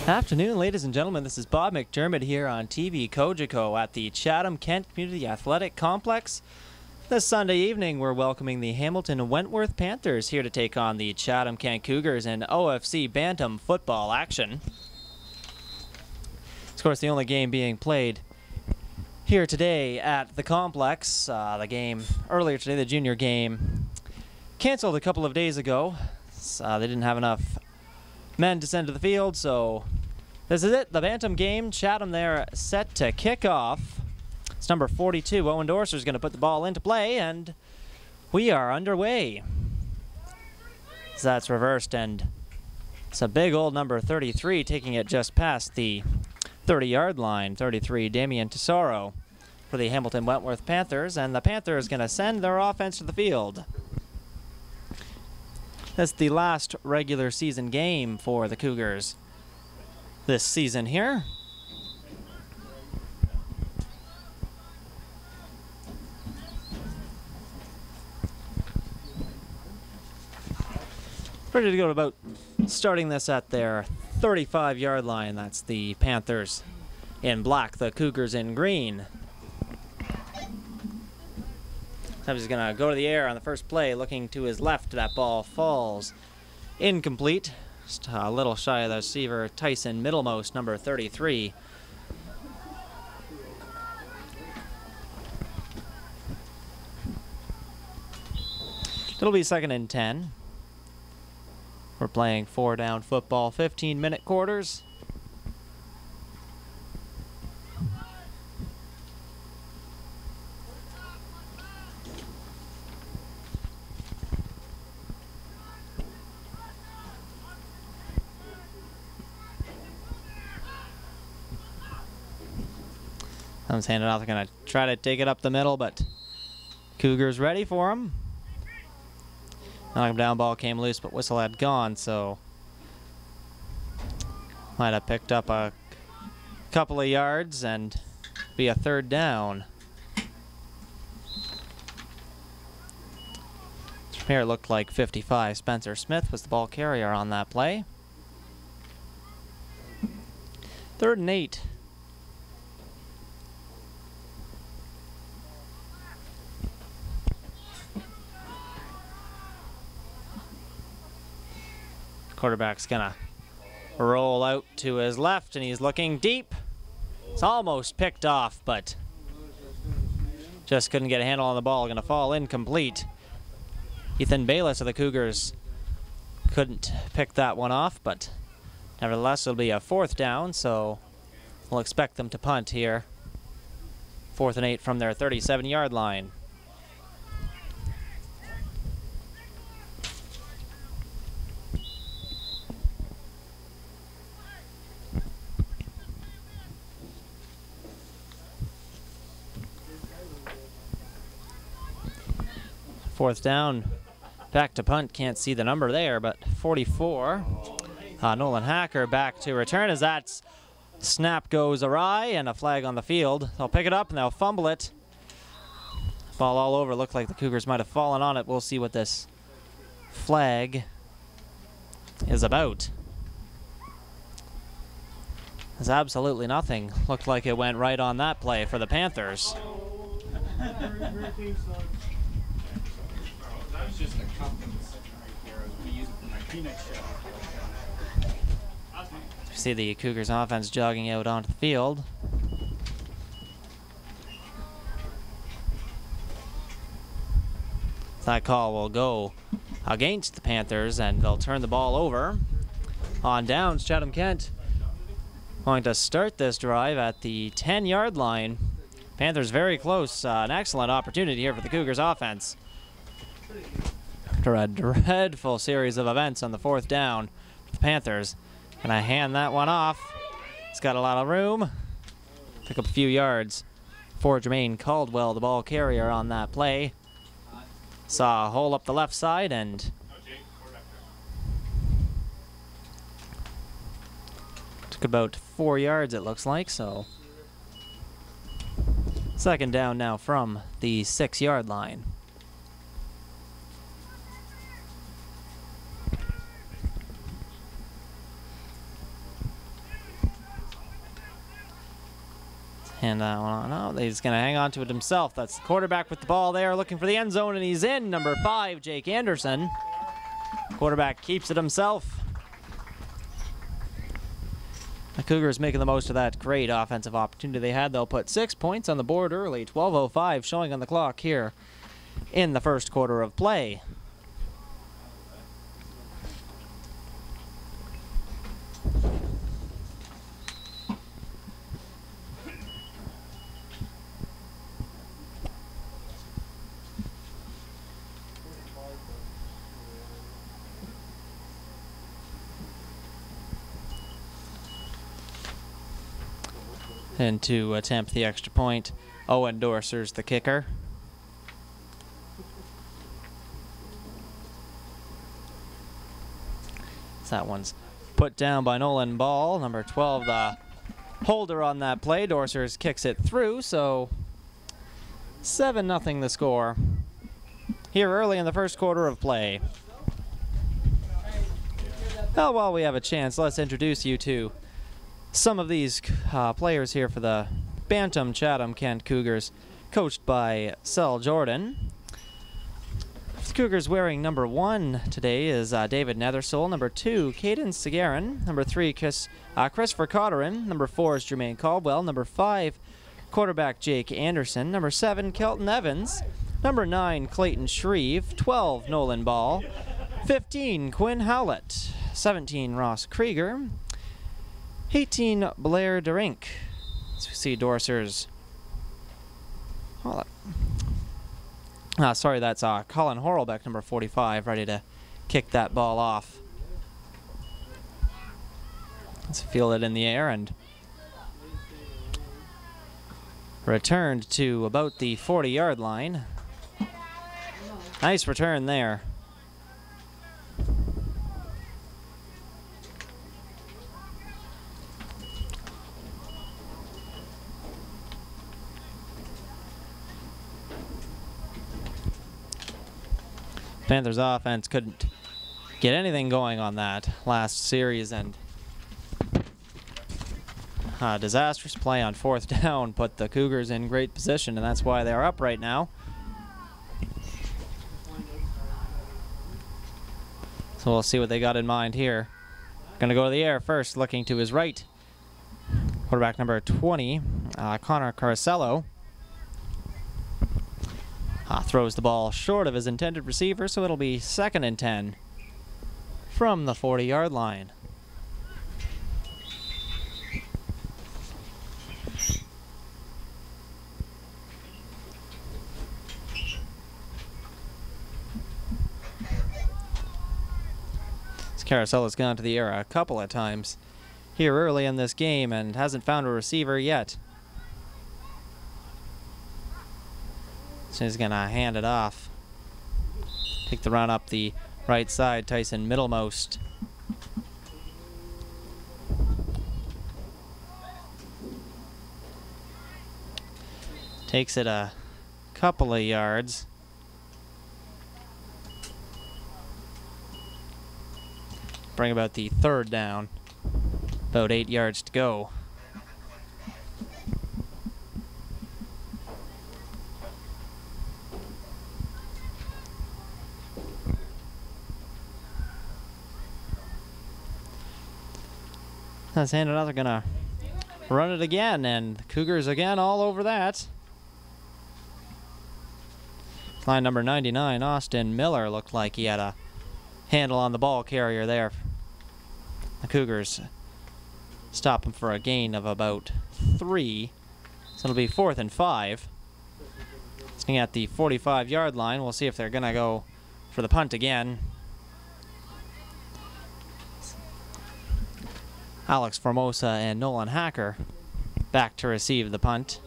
Afternoon, ladies and gentlemen. This is Bob McDermott here on TV Cogeco at the Chatham-Kent Community Athletic Complex. This Sunday evening, we're welcoming the Hamilton Wentworth Panthers here to take on the Chatham-Kent Cougars in OFC Bantam football action. It's, of course, the only game being played here today at the complex. The game earlier today, the junior game, canceled a couple of days ago. They didn't have enough men to send to the field, so this is it. The Bantam game. Chatham there set to kick off. It's number 42. Owen Dorser is going to put the ball into play, and we are underway. So that's reversed, and it's a big old number 33 taking it just past the 30-yard line. 33, Damien Tesoro for the Hamilton Wentworth Panthers, and the Panthers going to send their offense to the field. That's the last regular season game for the Cougars this season here. Ready to go about starting this at their 35-yard line. That's the Panthers in black, the Cougars in green. He's going to go to the air on the first play, looking to his left. That ball falls incomplete. Just a little shy of the receiver, Tyson Middlemost, number 33. It'll be 2nd and 10. We're playing 4-down football, 15-minute quarters. Thumbs handed off. They're going to try to take it up the middle, but Cougars ready for him. Knock him down, ball came loose, but whistle had gone, so might have picked up a couple of yards and be a 3rd down. Here it looked like 55. Spencer Smith was the ball carrier on that play. 3rd and 8. Quarterback's gonna roll out to his left, and he's looking deep. It's almost picked off, but just couldn't get a handle on the ball. Gonna fall incomplete. Ethan Bayless of the Cougars couldn't pick that one off, but nevertheless it'll be a 4th down, so we'll expect them to punt here. 4th and 8 from their 37-yard line. Fourth down, back to punt. Can't see the number there, but 44. Nolan Hacker back to return as that snap goes awry and a flag on the field. They'll pick it up and they'll fumble it. Ball all over. Looked like the Cougars might have fallen on it. We'll see what this flag is about. There's absolutely nothing. Looked like it went right on that play for the Panthers. That's just a compass right here. We use it for my peanut shell. You see the Cougars offense jogging out onto the field. That call will go against the Panthers, and they'll turn the ball over. On downs, Chatham-Kent going to start this drive at the 10-yard line. Panthers very close. An excellent opportunity here for the Cougars offense. After a dreadful series of events on the 4th down for the Panthers. Can I hand that one off? It's got a lot of room. Took up a few yards for Jermaine Caldwell, the ball carrier on that play. Saw a hole up the left side and took about 4 yards, it looks like, so 2nd down now from the 6-yard line. And no, he's going to hang on to it himself. That's the quarterback with the ball there, looking for the end zone, and he's in. Number 5, Jake Anderson. Quarterback keeps it himself. The Cougars making the most of that great offensive opportunity they had. They'll put 6 points on the board early. 12:05 showing on the clock here in the first quarter of play. And to attempt the extra point, Owen Dorser's the kicker. So that one's put down by Nolan Ball, number 12, the holder on that play. Dorsers kicks it through, so 7-0 the score here early in the first quarter of play. Now, while we have a chance, let's introduce you to some of these players here for the Bantam Chatham-Kent Cougars, coached by Sel Jordan. The Cougars wearing number 1 today is David Nethersoul. Number 2, Caden Segarin. Number 3, Christopher Cotterin. Number 4 is Jermaine Caldwell. Number 5, quarterback Jake Anderson. Number 7, Kelton Evans. Number 9, Clayton Shreve. 12, Nolan Ball. 15, Quinn Howlett. 17, Ross Krieger. 18, Blair Derink. Let's see Dorsers. Sorry, that's Colin Horlbeck, number 45, ready to kick that ball off. Let's feel it in the air and returned to about the 40-yard line. Nice return there. Panthers offense couldn't get anything going on that last series, and disastrous play on 4th down put the Cougars in great position, and that's why they're up right now. So we'll see what they got in mind here. Going to go to the air first, looking to his right. Quarterback number 20, Connor Caracello. Throws the ball short of his intended receiver, so it'll be 2nd and 10 from the 40-yard line. Caracello's gone to the air a couple of times here early in this game and hasn't found a receiver yet. So he's going to hand it off. Take the run up the right side, Tyson Middlemost. Takes it a couple of yards. Bring about the 3rd down. About 8 yards to go. That's handed out. They're going to run it again, and the Cougars again all over that. Line number 99, Austin Miller, looked like he had a handle on the ball carrier there. The Cougars stop him for a gain of about 3. So it'll be 4th and 5. Sitting at the 45-yard line. We'll see if they're going to go for the punt again. Alex Formosa and Nolan Hacker back to receive the punt.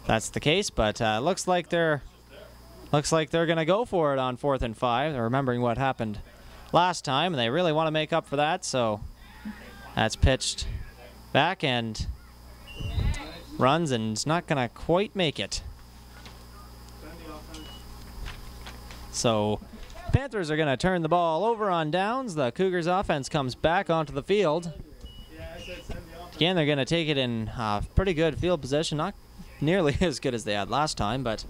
That's the case, but looks like they're going to go for it on 4th and 5. They're remembering what happened last time, and they really want to make up for that, so that's pitched back and runs, and it's not going to quite make it. So Panthers are going to turn the ball over on downs. The Cougars offense comes back onto the field. Again, they're going to take it in pretty good field position, not nearly as good as they had last time, but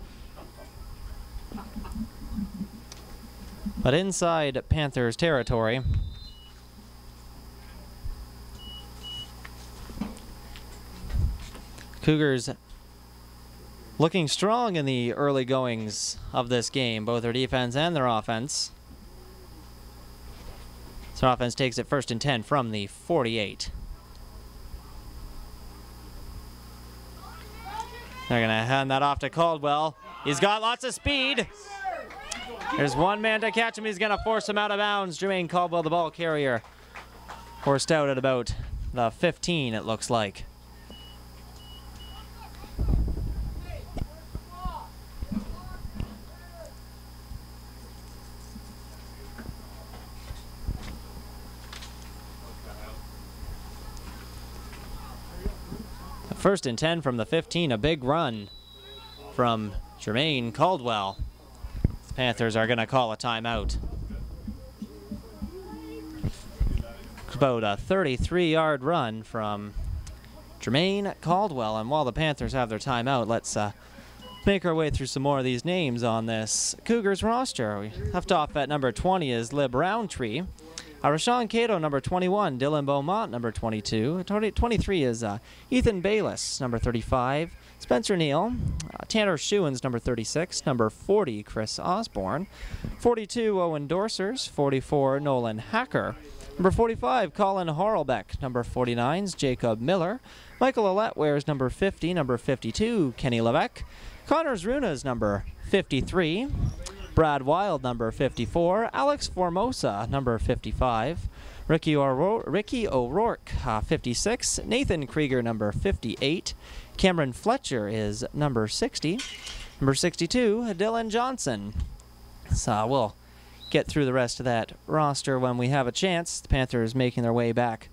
inside Panthers territory. Cougars looking strong in the early goings of this game, both their defense and their offense. So offense takes it 1st and 10 from the 48. They're going to hand that off to Caldwell. He's got lots of speed. There's one man to catch him. He's going to force him out of bounds. Jermaine Caldwell, the ball carrier, forced out at about the 15, it looks like. First and 10 from the 15, a big run from Jermaine Caldwell. The Panthers are going to call a timeout. About a 33-yard run from Jermaine Caldwell. And while the Panthers have their timeout, let's make our way through some more of these names on this Cougars roster. We left off at number 20 is Lib Roundtree. Rashawn Cato, number 21. Dylan Beaumont, number 22. 23 is Ethan Bayless, number 35. Spencer Neal. Tanner Schuens, number 36. Number 40, Chris Osborne. 42, Owen Dorsers. 44, Nolan Hacker. Number 45, Colin Horlbeck. Number 49 is Jacob Miller. Michael Ouellette wears number 50. Number 52, Kenny Levesque. Connors Runa's number 53. Brad Wild, number 54. Alex Formosa, number 55. Ricky O'Rourke, 56. Nathan Krieger, number 58. Cameron Fletcher is number 60. Number 62, Dylan Johnson. So we'll get through the rest of that roster when we have a chance. The Panthers making their way back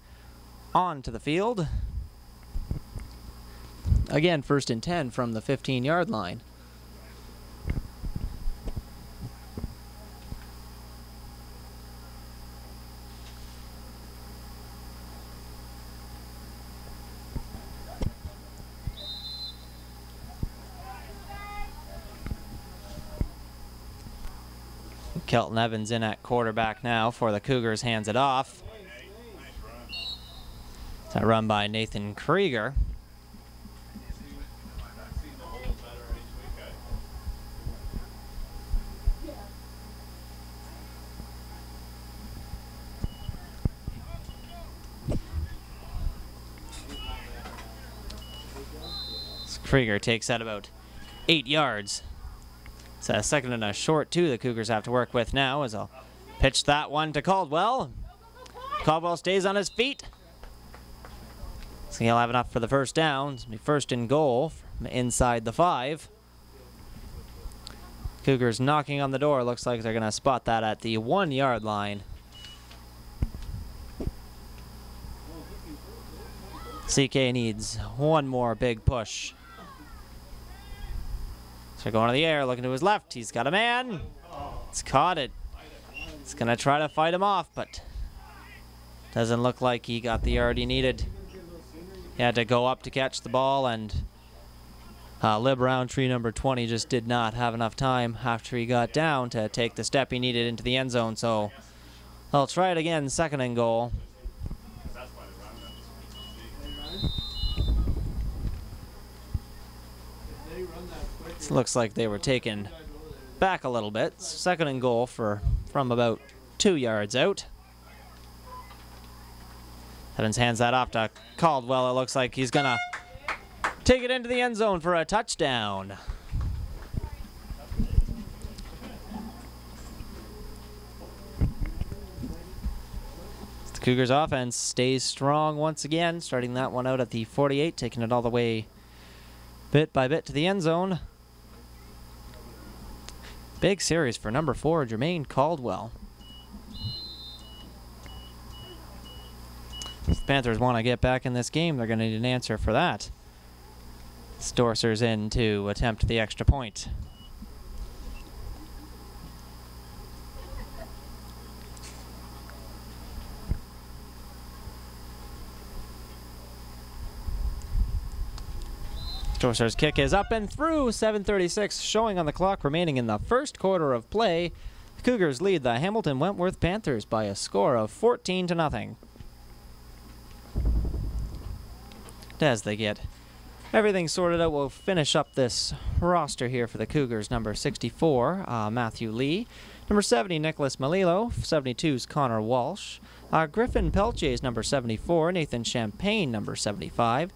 onto the field. Again, 1st and 10 from the 15-yard line. Kelton Evans in at quarterback now for the Cougars, hands it off. It's a run by Nathan Krieger. Krieger takes that about 8 yards. It's a 2nd and a short, too, the Cougars have to work with now as I'll pitch that one to Caldwell. Caldwell stays on his feet. So he'll have enough for the 1st down. It's going to be 1st and goal from inside the 5. Cougars knocking on the door. Looks like they're going to spot that at the 1-yard line. CK needs one more big push. So going to the air, looking to his left. He's got a man. It's caught it. It's going to try to fight him off, but doesn't look like he got the yard he needed. He had to go up to catch the ball, and Lib Roundtree, number 20, just did not have enough time after he got down to take the step he needed into the end zone. So they'll try it again, 2nd and goal. Looks like they were taken back a little bit. 2nd and goal from about 2 yards out. Evans hands that off to Caldwell. It looks like he's going to take it into the end zone for a touchdown. The Cougars offense stays strong once again, starting that one out at the 48, taking it all the way bit by bit to the end zone. Big series for number 4, Jermaine Caldwell. If the Panthers want to get back in this game, they're going to need an answer for that. Storcer's in to attempt the extra point. Stores kick is up and through. 7:36 showing on the clock remaining in the first quarter of play. The Cougars lead the Hamilton Wentworth Panthers by a score of 14-0. As they get everything sorted out, we'll finish up this roster here for the Cougars. Number 64, Matthew Lee. Number 70, Nicholas Malilo. 72's Connor Walsh. Griffin Peltier's number 74. Nathan Champagne, number 75.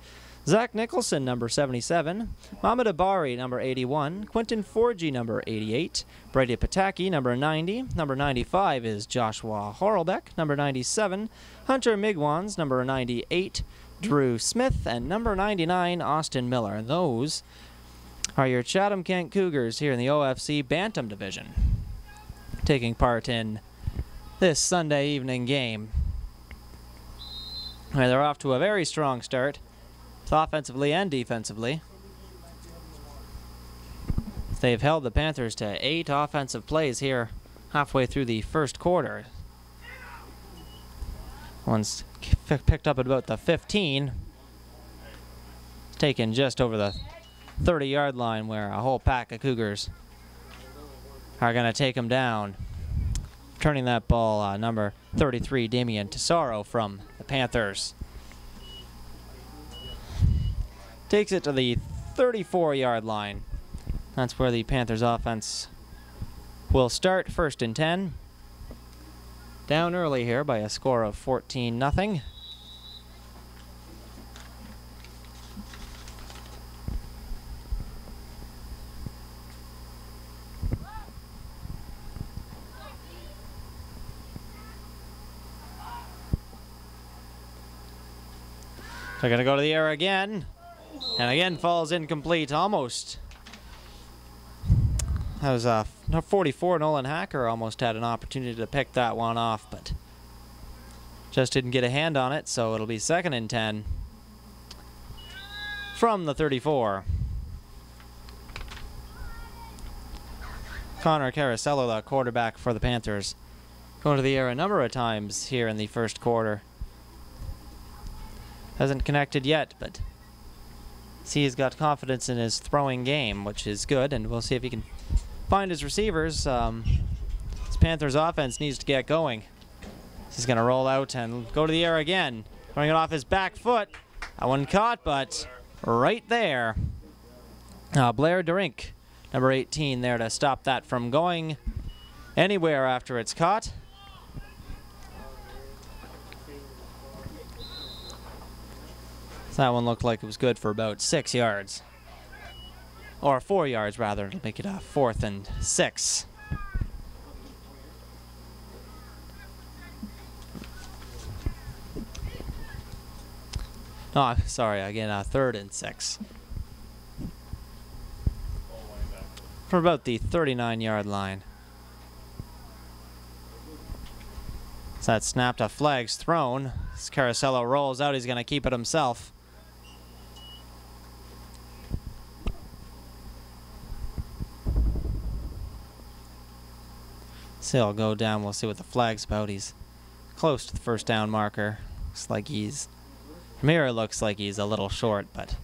Zach Nicholson, number 77. Mohamed Abari, number 81. Quentin Forgy, number 88. Brady Pataki, number 90. Number 95 is Joshua Horlbeck. Number 97, Hunter Migwans, number 98. Drew Smith, and number 99, Austin Miller. And those are your Chatham-Kent Cougars here in the OFC Bantam Division, taking part in this Sunday evening game. They're off to a very strong start, offensively and defensively. They've held the Panthers to 8 offensive plays here halfway through the first quarter. One's picked up at about the 15. Taken just over the 30-yard line, where a whole pack of Cougars are going to take him down. Turning that ball, number 33, Damian Tesoro from the Panthers. Takes it to the 34-yard line. That's where the Panthers offense will start. 1st and 10. Down early here by a score of 14-0. They're going to go to the air again. And again falls incomplete, almost. That was 44, Nolan Hacker almost had an opportunity to pick that one off, but just didn't get a hand on it, so it'll be 2nd and 10 from the 34. Connor Carasello, the quarterback for the Panthers, going to the air a number of times here in the first quarter. Hasn't connected yet, but he's got confidence in his throwing game, which is good, and we'll see if he can find his receivers. This Panthers offense needs to get going. He's going to roll out and go to the air again. Throwing it off his back foot. That one caught, but right there. Blair Derink, number 18, there to stop that from going anywhere after it's caught. That one looked like it was good for about 6 yards. Or 4 yards, rather. It'll make it a 4th and 6. Oh, sorry, again, 3rd and 6. From about the 39-yard line. So that snapped, a flag's thrown. As Carasello rolls out, he's going to keep it himself. So he'll go down. We'll see what the flag's about. He's close to the 1st down marker. Looks like he's... From here it looks like he's a little short, but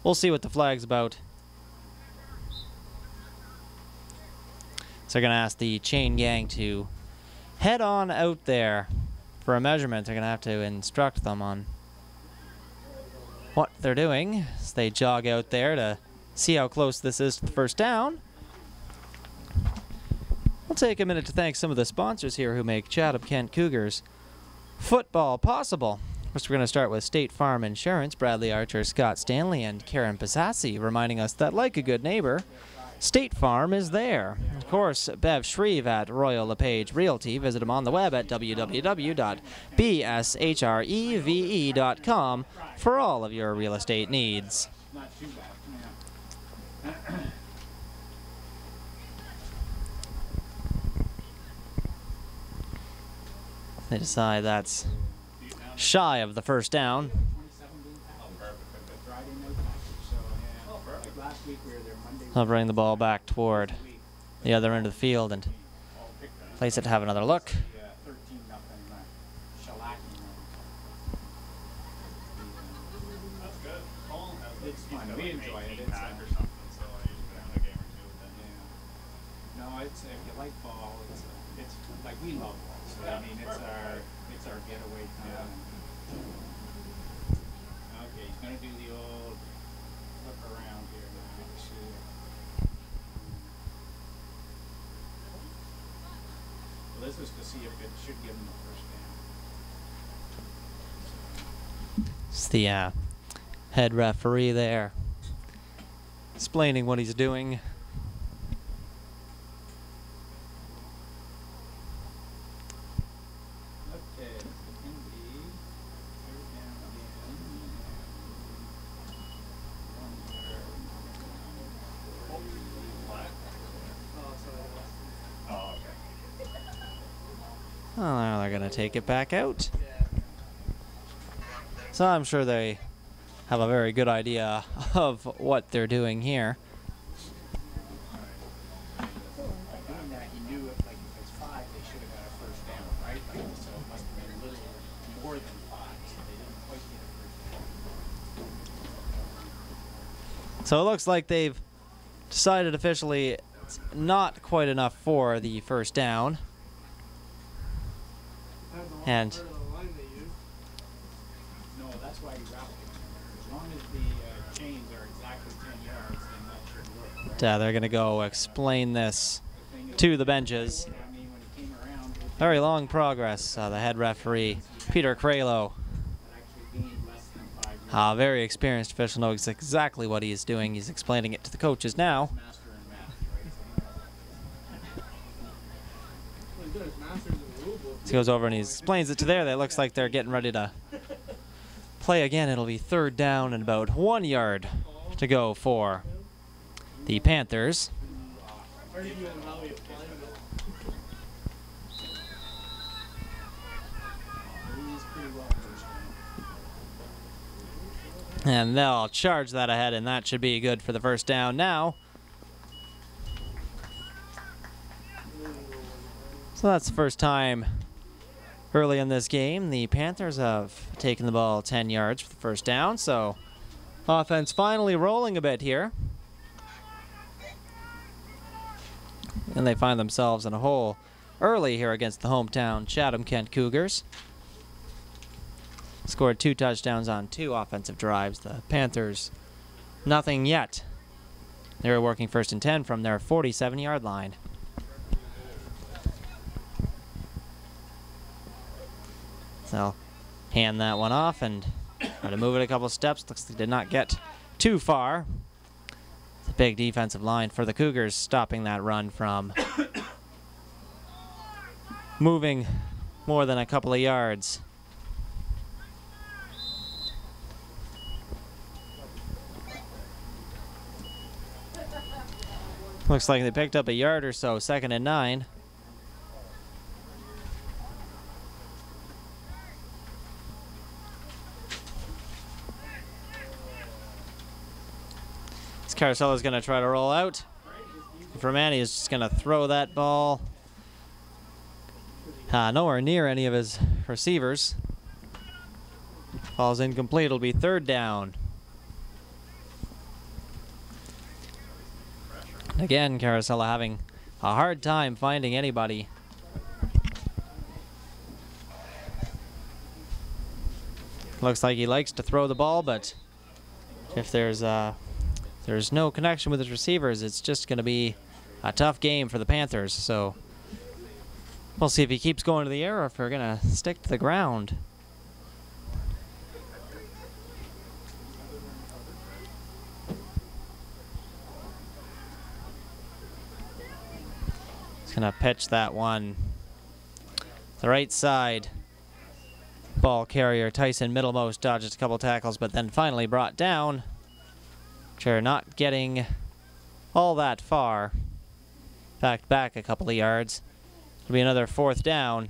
we'll see what the flag's about. So they're going to ask the chain gang to head on out there for a measurement. They're going to have to instruct them on what they're doing as they jog out there to see how close this is to the 1st down. We'll take a minute to thank some of the sponsors here who make Chatham-Kent Cougars football possible. First, we're going to start with State Farm Insurance. Bradley Archer, Scott Stanley, and Karen Pisassi reminding us that, like a good neighbor, State Farm is there. Of course, Bev Shreve at Royal LePage Realty. Visit him on the web at www.bshreve.com for all of your real estate needs. Not too bad. Yeah. They decide that's shy of the first down. They'll bring the ball back toward the other end of the field and place it to have another look. We enjoy it. It's it's if you like ball, it's like we love ball. So I mean, it's our getaway time. Okay, he's gonna do the old look around here now. See. Well, this is to see if it should give him the first down. It's the head referee there explaining what he's doing. Okay, it's going to be third down again. Oh, okay. Oh, now they're going to take it back out. So I'm sure they have a very good idea of what they're doing here. By doing that, he knew if, like, if it's 5, they should have got a first down, right? Like, so it must have been a little more than 5, so they didn't quite get a first down. So it looks like they've decided officially it's not quite enough for the first down. And No, that's why he routed it. As long as the chains are exactly 10 yards, then that should work. Right? they're going to go explain this to the benches. I mean, when he came around, it Very long progress. The head referee, Peter Kralo, actually gained less than 5 yards. very experienced official, knows exactly what he's doing. He's explaining it to the coaches now. Master and math, right? So he goes over and he explains it to there. It looks like they're getting ready to play again. It'll be third down and about 1 yard to go for the Panthers. And they'll charge that ahead, and that should be good for the first down now. So that's the first time early in this game the Panthers have taken the ball 10 yards for the first down. So offense finally rolling a bit here. And they find themselves in a hole early here against the hometown Chatham-Kent Cougars. Scored 2 touchdowns on 2 offensive drives. The Panthers, nothing yet. They were working 1st and 10 from their 47-yard line. So hand that one off and try to move it a couple steps. Looks like they did not get too far. It's a big defensive line for the Cougars, stopping that run from moving more than a couple of yards. Looks like they picked up a yard or so, 2nd and 9. Carasella's going to try to roll out. Vermani is just going to throw that ball nowhere near any of his receivers. Ball's incomplete. It'll be 3rd down. Again, Carasella having a hard time finding anybody. Looks like he likes to throw the ball, but if there's no connection with his receivers, it's just going to be a tough game for the Panthers. So we'll see if he keeps going to the air or if we're going to stick to the ground. He's going to pitch that one the right side. Ball carrier Tyson Middlemost dodges a couple tackles, but then finally brought down. They're not getting all that far. In fact, back a couple of yards. It'll be another 4th down.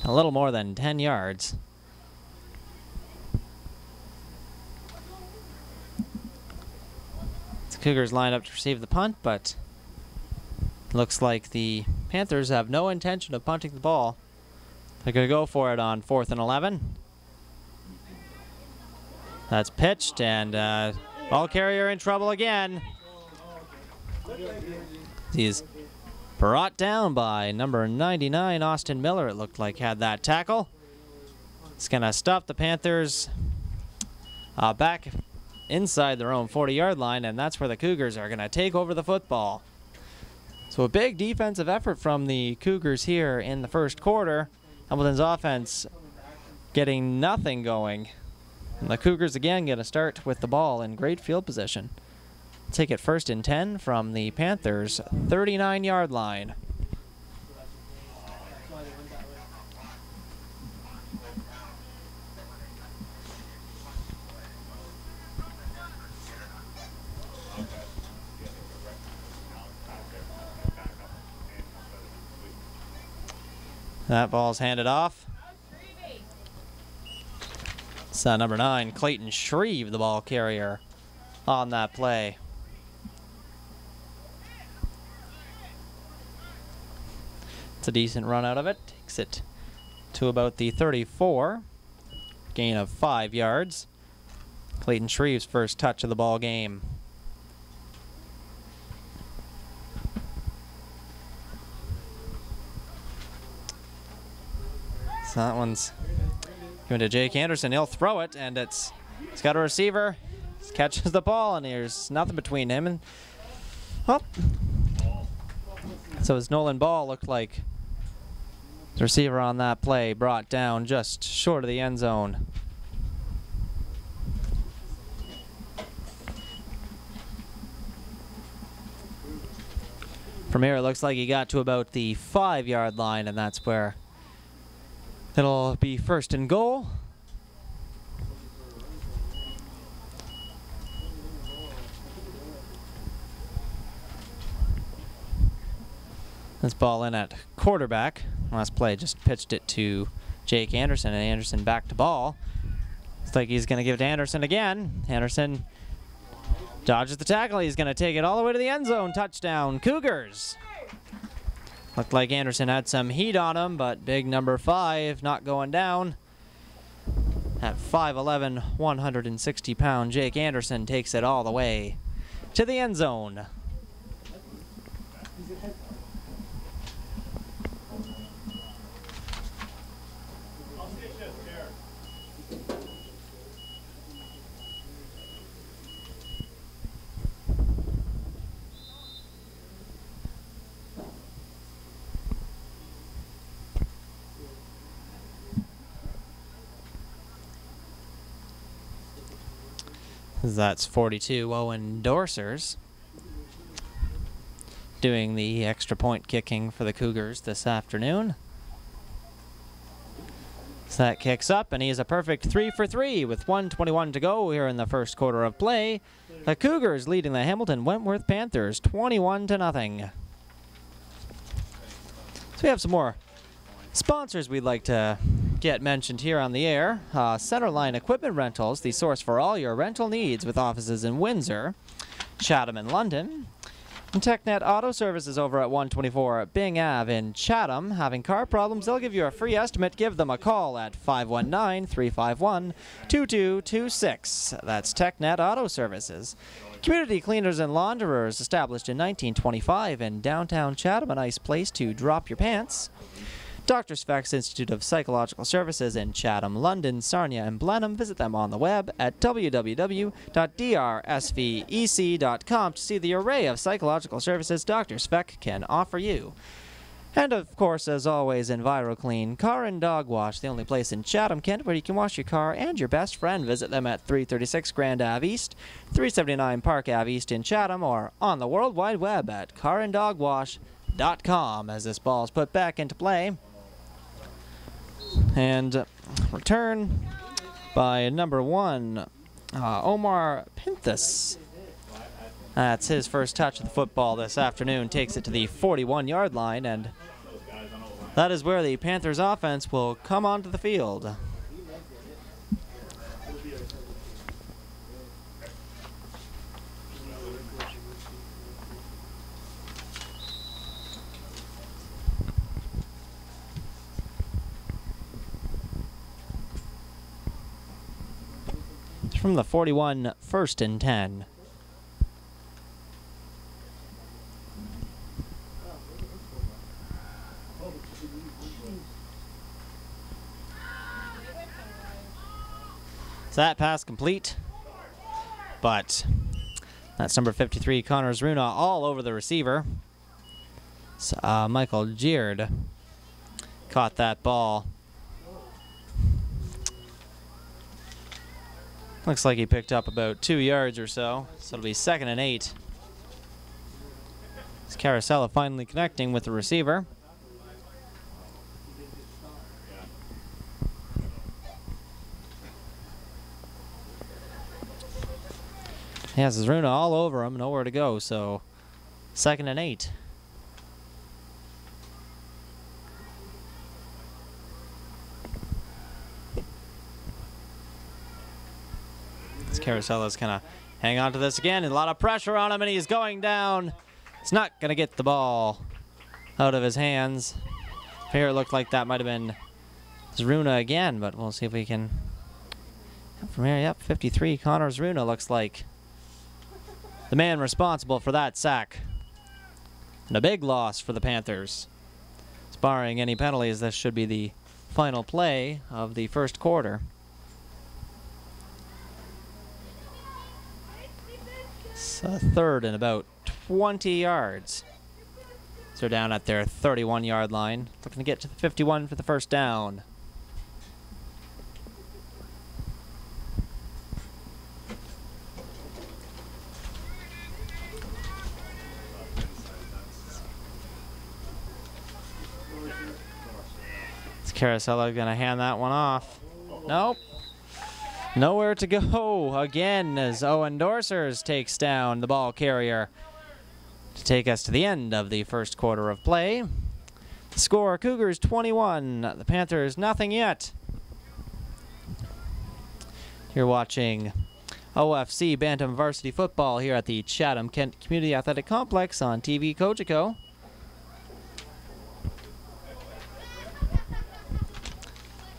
A little more than 10 yards. The Cougars line up to receive the punt, but looks like the Panthers have no intention of punting the ball. They're going to go for it on 4th and 11. That's pitched, and ball carrier in trouble again. He's brought down by number 99, Austin Miller, it looked like, had that tackle. It's going to stop the Panthers back inside their own 40-yard line, and that's where the Cougars are going to take over the football. So a big defensive effort from the Cougars here in the first quarter. Hamilton's offense getting nothing going. And the Cougars again going to start with the ball in great field position. Take it 1st and 10 from the Panthers' 39-yard line. That ball's handed off. It's number 9, Clayton Shreve, the ball carrier on that play. It's a decent run out of it. Takes it to about the 34. Gain of 5 yards. Clayton Shreve's first touch of the ball game. So that one's going to Jake Anderson. He'll throw it, and it's got a receiver. He catches the ball, and there's nothing between him and so his Nolan Ball looked like the receiver on that play, brought down just short of the end zone. From here, it looks like he got to about the 5-yard line, and that's where it'll be 1st and goal. This ball in at quarterback. Last play just pitched it to Jake Anderson, and Anderson back to ball. Looks like he's going to give it to Anderson again. Anderson dodges the tackle. He's going to take it all the way to the end zone. Touchdown, Cougars. Looked like Anderson had some heat on him, but big number 5 not going down. At 5'11", 160-pound Jake Anderson takes it all the way to the end zone. That's 42 Owen Dorsers doing the extra point kicking for the Cougars this afternoon. So that kicks up, and he is a perfect 3 for 3 with 1:21 to go here in the first quarter of play. The Cougars leading the Hamilton Wentworth Panthers 21-0. So we have some more sponsors we'd like to get mentioned here on the air. Centerline Equipment Rentals, the source for all your rental needs with offices in Windsor, Chatham, and London. And TechNet Auto Services over at 124 Bing Ave in Chatham. Having car problems, they'll give you a free estimate. Give them a call at 519-351-2226. That's TechNet Auto Services. Community Cleaners and Launderers, established in 1925 in downtown Chatham, a nice place to drop your pants. Dr. Specs Institute of Psychological Services in Chatham, London, Sarnia, and Blenheim. Visit them on the web at www.drsvec.com to see the array of psychological services Dr. Speck can offer you. And of course, as always, EnviroClean Car and Dog Wash, the only place in Chatham-Kent where you can wash your car and your best friend. Visit them at 336 Grand Ave East, 379 Park Ave East in Chatham, or on the World Wide Web at caranddogwash.com as this ball is put back into play. And return by number 1, Omar Pinthus. That's his first touch of the football this afternoon. Takes it to the 41-yard line, and that is where the Panthers offense will come onto the field. From the 41, 1st and 10. So that pass complete, but that's number 53, Connor Zruna, all over the receiver. So, Michael Geard caught that ball. Looks like he picked up about 2 yards or so, so it'll be 2nd and 8. It's Carosella finally connecting with the receiver. He has his Runa all over him, nowhere to go, so 2nd and 8. Carosella's kind of hang on to this again, and a lot of pressure on him, and he's going down. It's not going to get the ball out of his hands. Here it looked like that might have been Zruna again, but we'll see if we can. From here, yep, 53, Connor Zruna looks like the man responsible for that sack. And a big loss for the Panthers. Barring any penalties, this should be the final play of the first quarter. It's a 3rd and about 20 yards. So they're down at their 31-yard line. Looking to get to the 51 for the first down. Is Carosella going to hand that one off? Nope. Nowhere to go again as Owen Dorsers takes down the ball carrier to take us to the end of the first quarter of play. The score, Cougars 21, the Panthers nothing yet. You're watching OFC Bantam varsity football here at the Chatham-Kent Community Athletic Complex on TV Cogeco.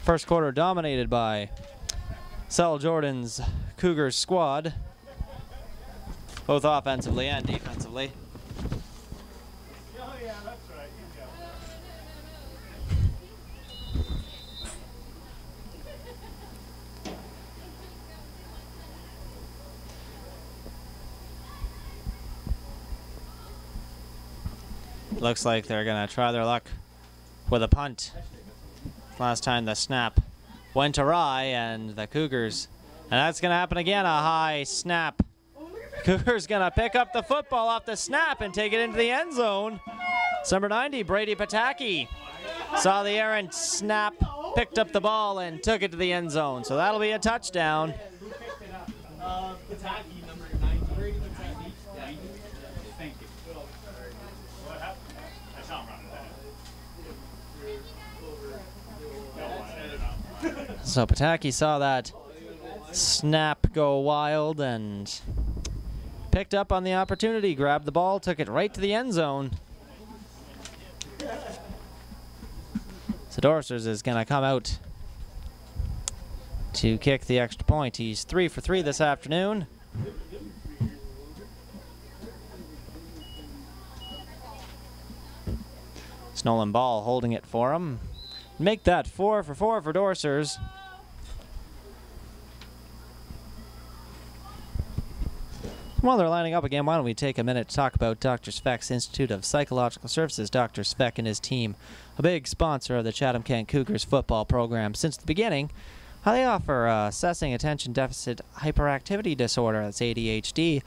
First quarter dominated by Sel Jordan's Cougars squad, both offensively and defensively. Oh, yeah, that's right. Looks like they're going to try their luck with a punt. Last time the snap went awry, and the Cougars, and that's going to happen again, a high snap. Cougars going to pick up the football off the snap and take it into the end zone. It's number 90, Brady Pataki, saw the errant snap, picked up the ball, and took it to the end zone. So that'll be a touchdown. Who picked it up? Pataki, number 90. Brady Pataki. Yeah. Thank you. What happened? I saw him running that. So Pataki saw that snap go wild and picked up on the opportunity, grabbed the ball, took it right to the end zone. So Dorsers is going to come out to kick the extra point. He's 3 for 3 this afternoon. It's Nolan Ball holding it for him. Make that 4 for 4 for Dorsers. While they're lining up again, why don't we take a minute to talk about Dr. Speck's Institute of Psychological Services. Dr. Speck and his team, a big sponsor of the Chatham-Kent Cougars football program since the beginning. They offer assessing attention deficit hyperactivity disorder, that's ADHD,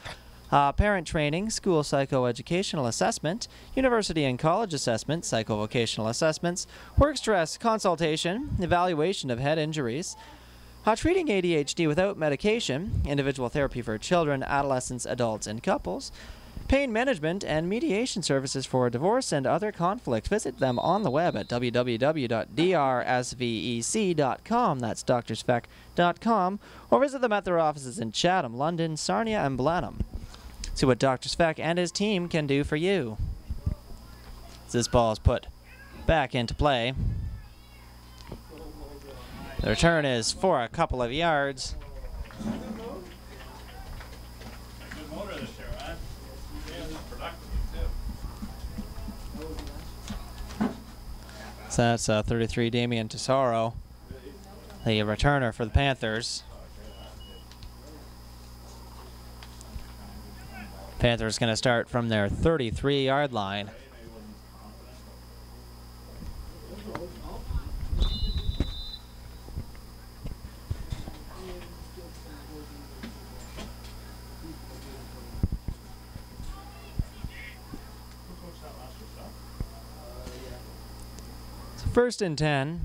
parent training, school psychoeducational assessment, university and college assessment, psychovocational assessments, work stress consultation, evaluation of head injuries, treating ADHD without medication, individual therapy for children, adolescents, adults, and couples, pain management, and mediation services for divorce and other conflict. Visit them on the web at www.drsvec.com, that's drspeck.com, or visit them at their offices in Chatham, London, Sarnia, and Bantam. See what Dr. Speck and his team can do for you. As this ball is put back into play. The return is for a couple of yards. So that's 33, Damian Tesoro, the returner for the Panthers. Panthers going to start from their 33-yard line. So 1st and 10.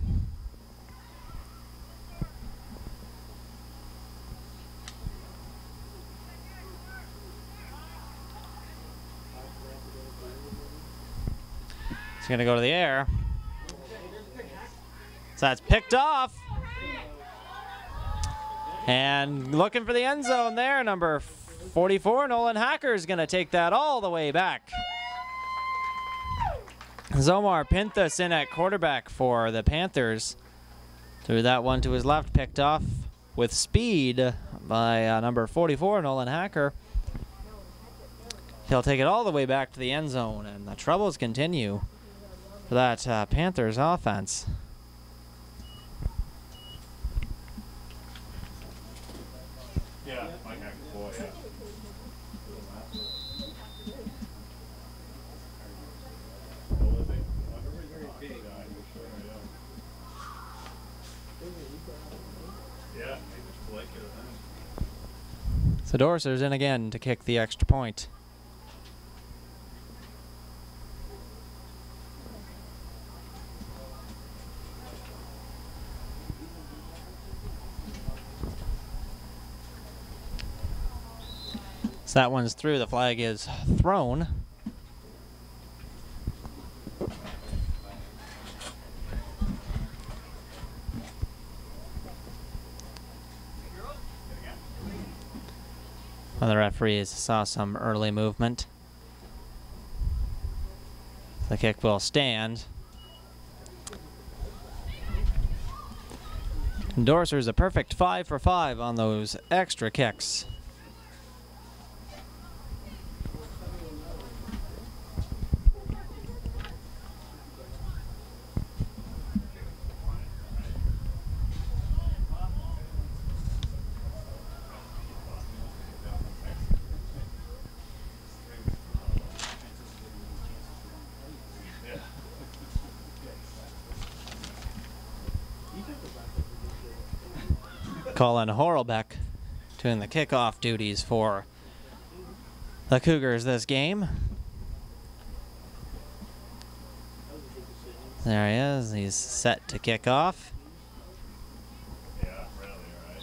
He's going to go to the air. So that's picked off. And looking for the end zone there, number 44, Nolan Hacker is going to take that all the way back. Zomar Pinthas in at quarterback for the Panthers. Threw that one to his left, picked off with speed by number 44, Nolan Hacker. He'll take it all the way back to the end zone, and the troubles continue for that Panthers offense. Yeah, Mike boy, yeah. So Dorser's in again to kick the extra point. So that one's through. The flag is thrown. One of the referees saw some early movement. The kick will stand. And Dorser's a perfect 5 for 5 on those extra kicks. Colin Horlbeck doing the kickoff duties for the Cougars this game. There he is. He's set to kick off. Yeah, really, right.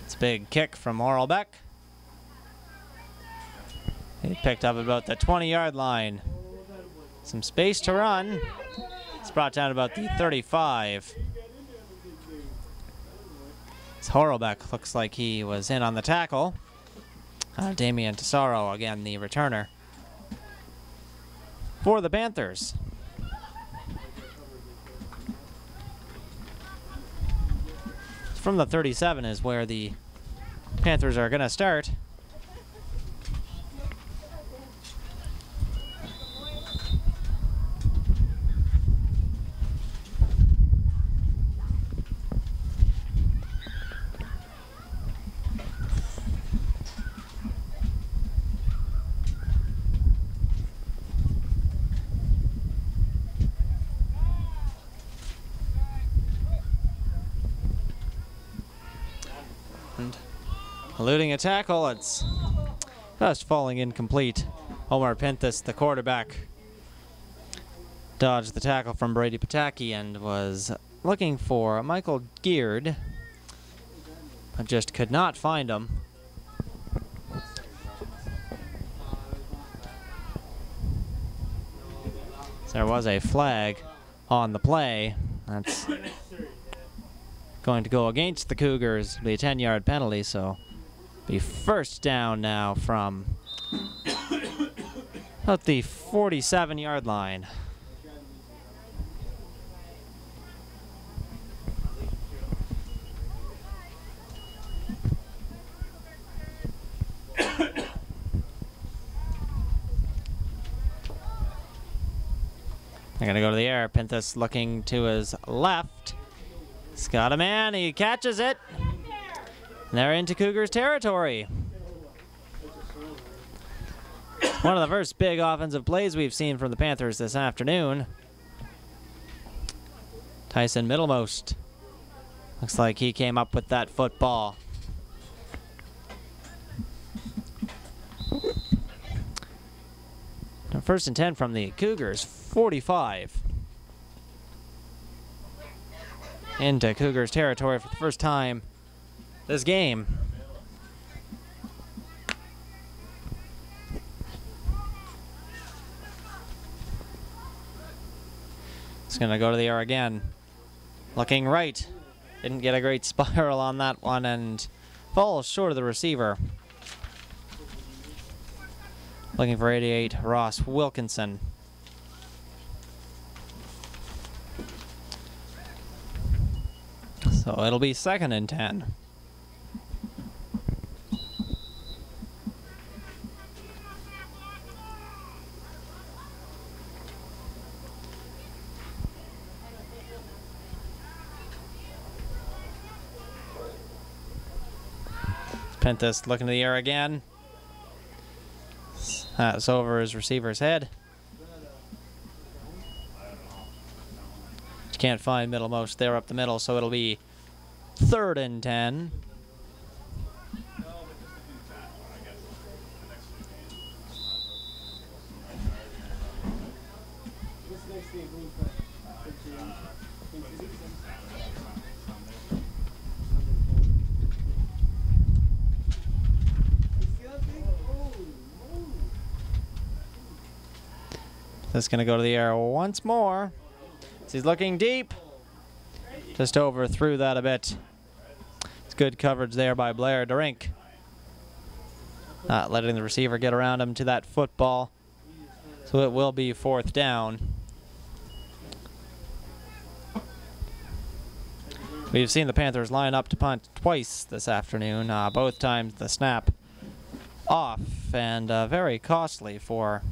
It's a big kick from Horlbeck. He picked up about the 20-yard line. Some space to run. It's brought down about the 35. Horlbeck looks like he was in on the tackle. Damian Tesoro, again, the returner for the Panthers. From the 37 is where the Panthers are going to start. Eluding a tackle, it's just falling incomplete. Omar Pinthas, the quarterback, dodged the tackle from Brady Pataki and was looking for Michael Geard, but just could not find him. So there was a flag on the play. That's going to go against the Cougars, be a 10-yard penalty, so be first down now from about the 47-yard line. They're going to go to the air. Panthers looking to his left. He's got a man. He catches it. And they're into Cougars territory. One of the first big offensive plays we've seen from the Panthers this afternoon. Tyson Middlemost. Looks like he came up with that football. Now first and 10 from the Cougars, 45. Into Cougars territory for the first time this game. It's going to go to the air again. Looking right. Didn't get a great spiral on that one and falls short of the receiver. Looking for 88, Ross Wilkinson. So it'll be 2nd and 10. Penthus looking to the air again. That's over his receiver's head. Can't find Middlemost there up the middle, so it'll be 3rd and 10. This is going to go to the air once more. He's looking deep. Just overthrew that a bit. It's good coverage there by Blair Drink. Not letting the receiver get around him to that football. So it will be 4th down. We've seen the Panthers line up to punt twice this afternoon. Both times the snap off and very costly for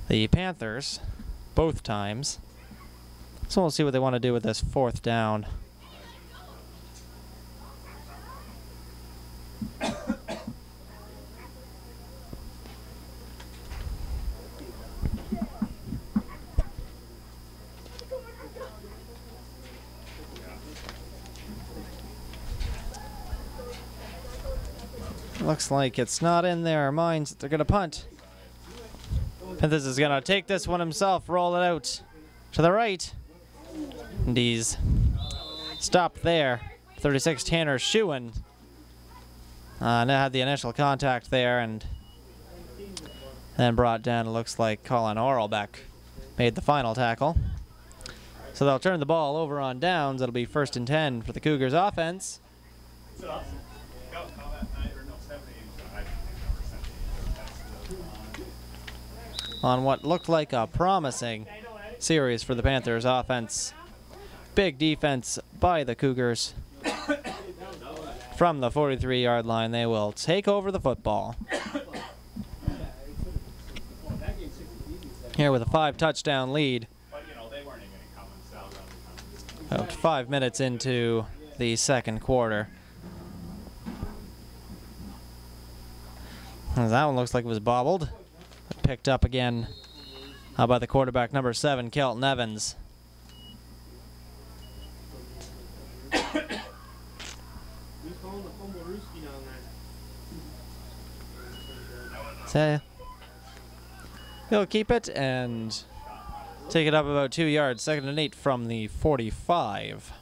the Panthers. Both times. So we'll see what they want to do with this 4th down. Looks like it's not in their minds that they're going to punt. Panthers is going to take this one himself, roll it out to the right. And he's stopped there. 36 Tanner Schuin had the initial contact there and then brought down, it looks like Colin Orlbeck made the final tackle. So they'll turn the ball over on downs. It'll be 1st and 10 for the Cougars offense. On what looked like a promising series for the Panthers offense. Big defense by the Cougars. From the 43-yard line, they will take over the football. Here with a 5-touchdown lead. About 5 minutes into the 2nd quarter. And that one looks like it was bobbled. Picked up again by the quarterback, number 7, Kelton Evans. So he'll keep it and take it up about 2 yards. 2nd and 8 from the 45.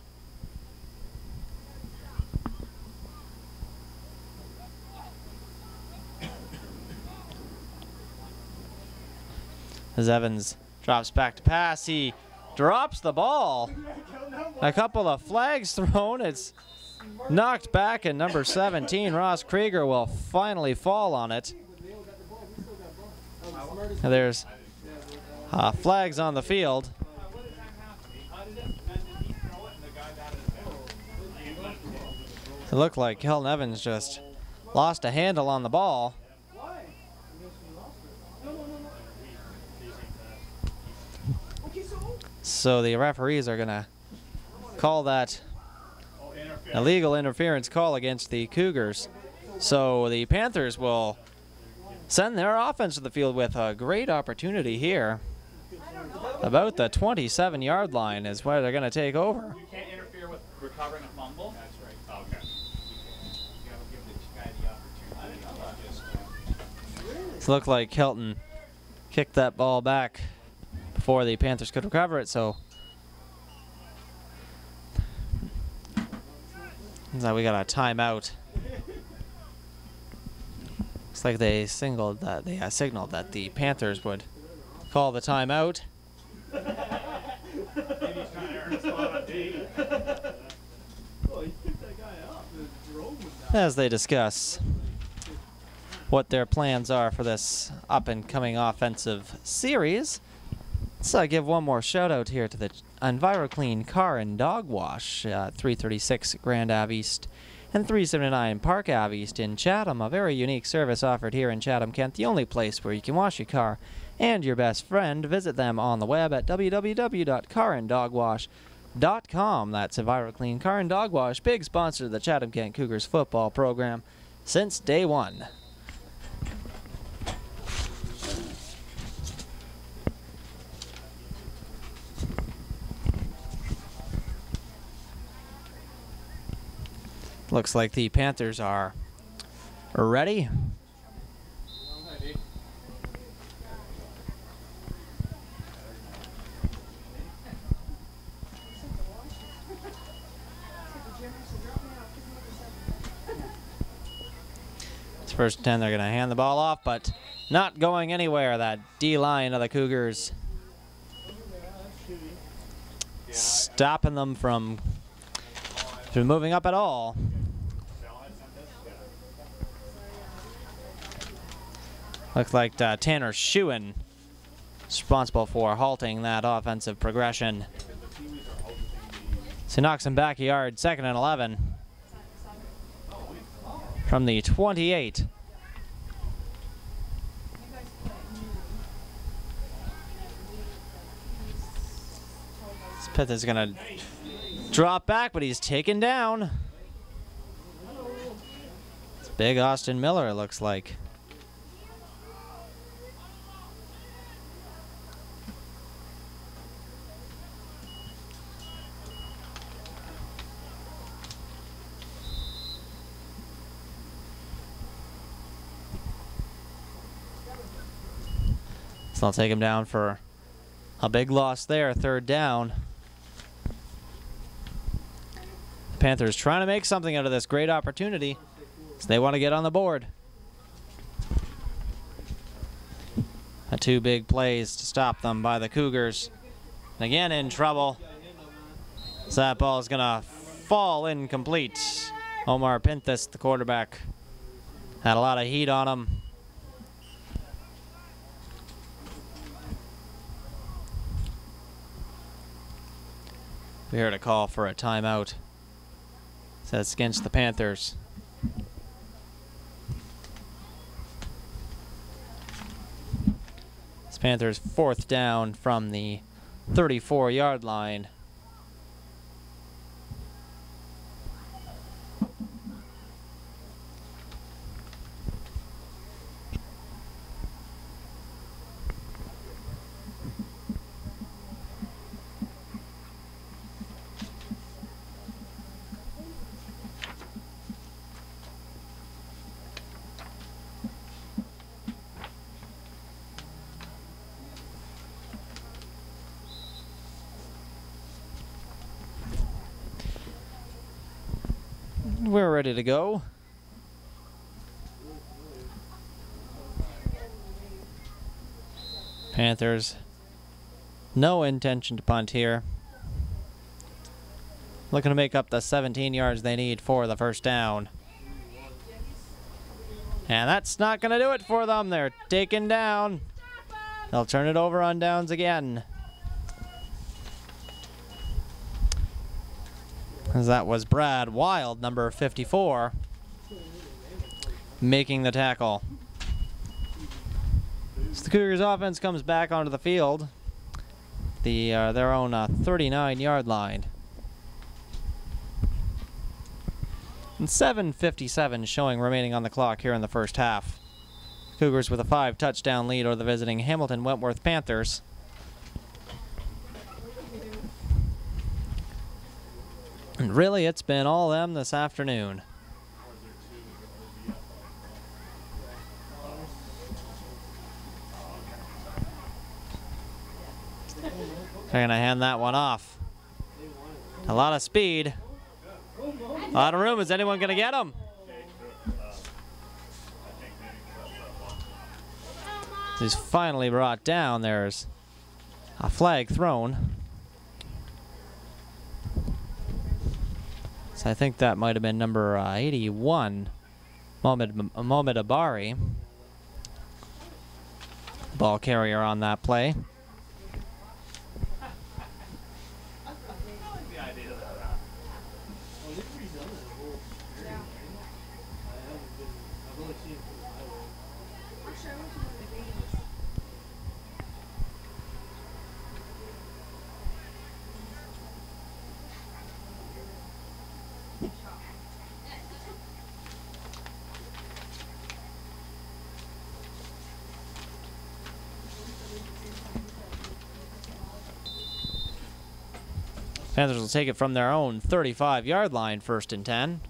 As Evans drops back to pass, he drops the ball. A couple of flags thrown. It's knocked back, and number 17, Ross Krieger, will finally fall on it. There's flags on the field. It looked like Kelton Evans just lost a handle on the ball. So the referees are going to call that illegal interference call against the Cougars. So the Panthers will send their offense to the field with a great opportunity here. About the 27-yard line is where they're going to take over. You can't interfere with recovering a fumble. That's right. Okay. You gotta give the guy the opportunity. It looked like Hilton kicked that ball back before the Panthers could recover it, so now we got a timeout. Looks like they signaled that the Panthers would call the timeout. Maybe he's trying to earn a spot on D. As they discuss what their plans are for this up-and-coming offensive series. Let's give one more shout-out here to the EnviroClean Car and Dog Wash, 336 Grand Ave East and 379 Park Ave East in Chatham. A very unique service offered here in Chatham-Kent, the only place where you can wash your car and your best friend. Visit them on the web at www.caranddogwash.com. That's EnviroClean Car and Dog Wash, big sponsor of the Chatham-Kent Cougars football program since day one. Looks like the Panthers are ready. It's first and 10. They're going to hand the ball off, but not going anywhere. That D-line of the Cougars stopping them from moving up at all. Looks like Tanner Shewan is responsible for halting that offensive progression. So he knocks him back a yard, 2nd and 11. From the 28. Pith is going to drop back, but he's taken down. It's big Austin Miller, it looks like. So I'll take him down for a big loss there, 3rd down. Panthers trying to make something out of this great opportunity, so they want to get on the board. 2 big plays to stop them by the Cougars. And again in trouble. So that ball is going to fall incomplete. Omar Pinthus, the quarterback, had a lot of heat on him. We heard a call for a timeout. So it's against the Panthers. This Panthers 4th down from the 34-yard line. We're ready to go. Panthers, no intention to punt here. Looking to make up the 17 yards they need for the 1st down. And that's not going to do it for them. They're taken down. They'll turn it over on downs again. As that was Brad Wild, number 54, making the tackle. So the Cougars offense comes back onto the field. their own 39-yard line. And 7:57 showing remaining on the clock here in the first half. Cougars with a 5-touchdown lead over the visiting Hamilton Wentworth Panthers. And really, it's been all them this afternoon. They're going to hand that one off. A lot of speed. A lot of room. Is anyone going to get him? He's finally brought down. There's a flag thrown. So I think that might have been number 81, Mohamed Abari. Ball carrier on that play. Panthers will take it from their own 35-yard line, 1st and 10.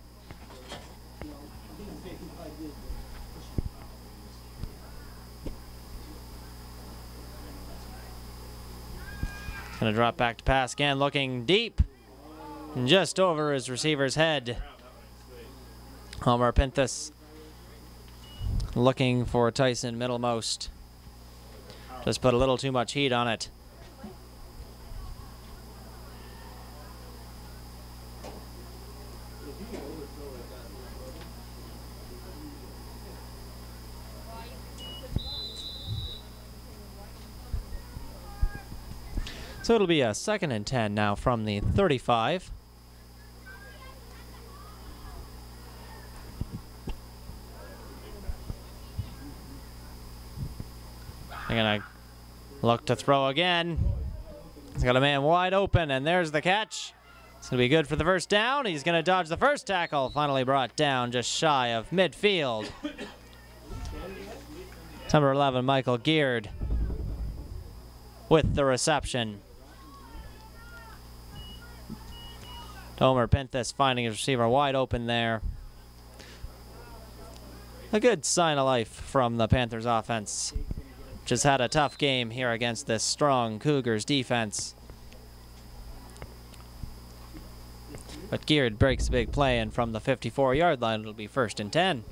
Gonna drop back to pass again, looking deep. And just over his receiver's head. Homer Pinthus looking for Tyson middlemost. Just put a little too much heat on it. So it'll be a 2nd and 10 now from the 35. They're gonna look to throw again. He's got a man wide open, and there's the catch. It's gonna be good for the first down. He's gonna dodge the first tackle, finally brought down just shy of midfield. Number 11, Michael Geared with the reception. Homer Pinthus finding his receiver wide open there. A good sign of life from the Panthers offense, which has had a tough game here against this strong Cougars defense. But Geared breaks a big play, and from the 54-yard line, it'll be 1st and 10.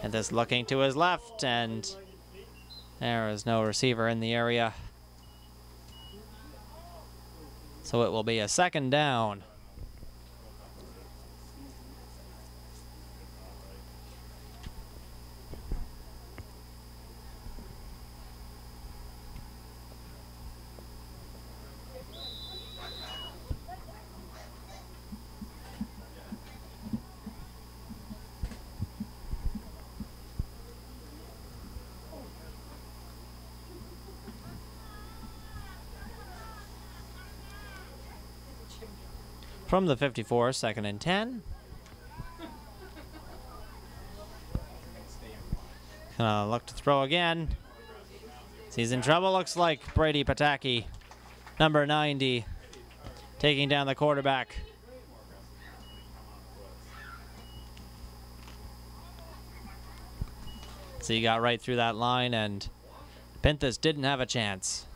And this looking to his left, and there is no receiver in the area. So it will be a 2nd down. From the 54, 2nd and 10. Gonna look to throw again. He's in trouble, looks like Brady Pataki, number 90, taking down the quarterback. So he got right through that line, and Pinthus didn't have a chance.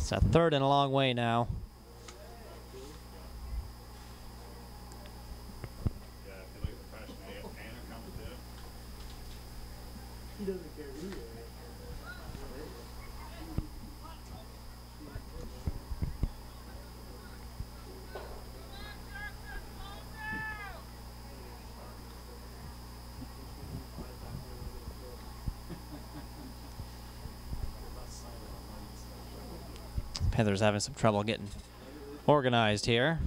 It's a 3rd and a long way now. Yeah, if you look at the freshman, you got Tanner coming too. He doesn't care who you are. Panthers having some trouble getting organized here.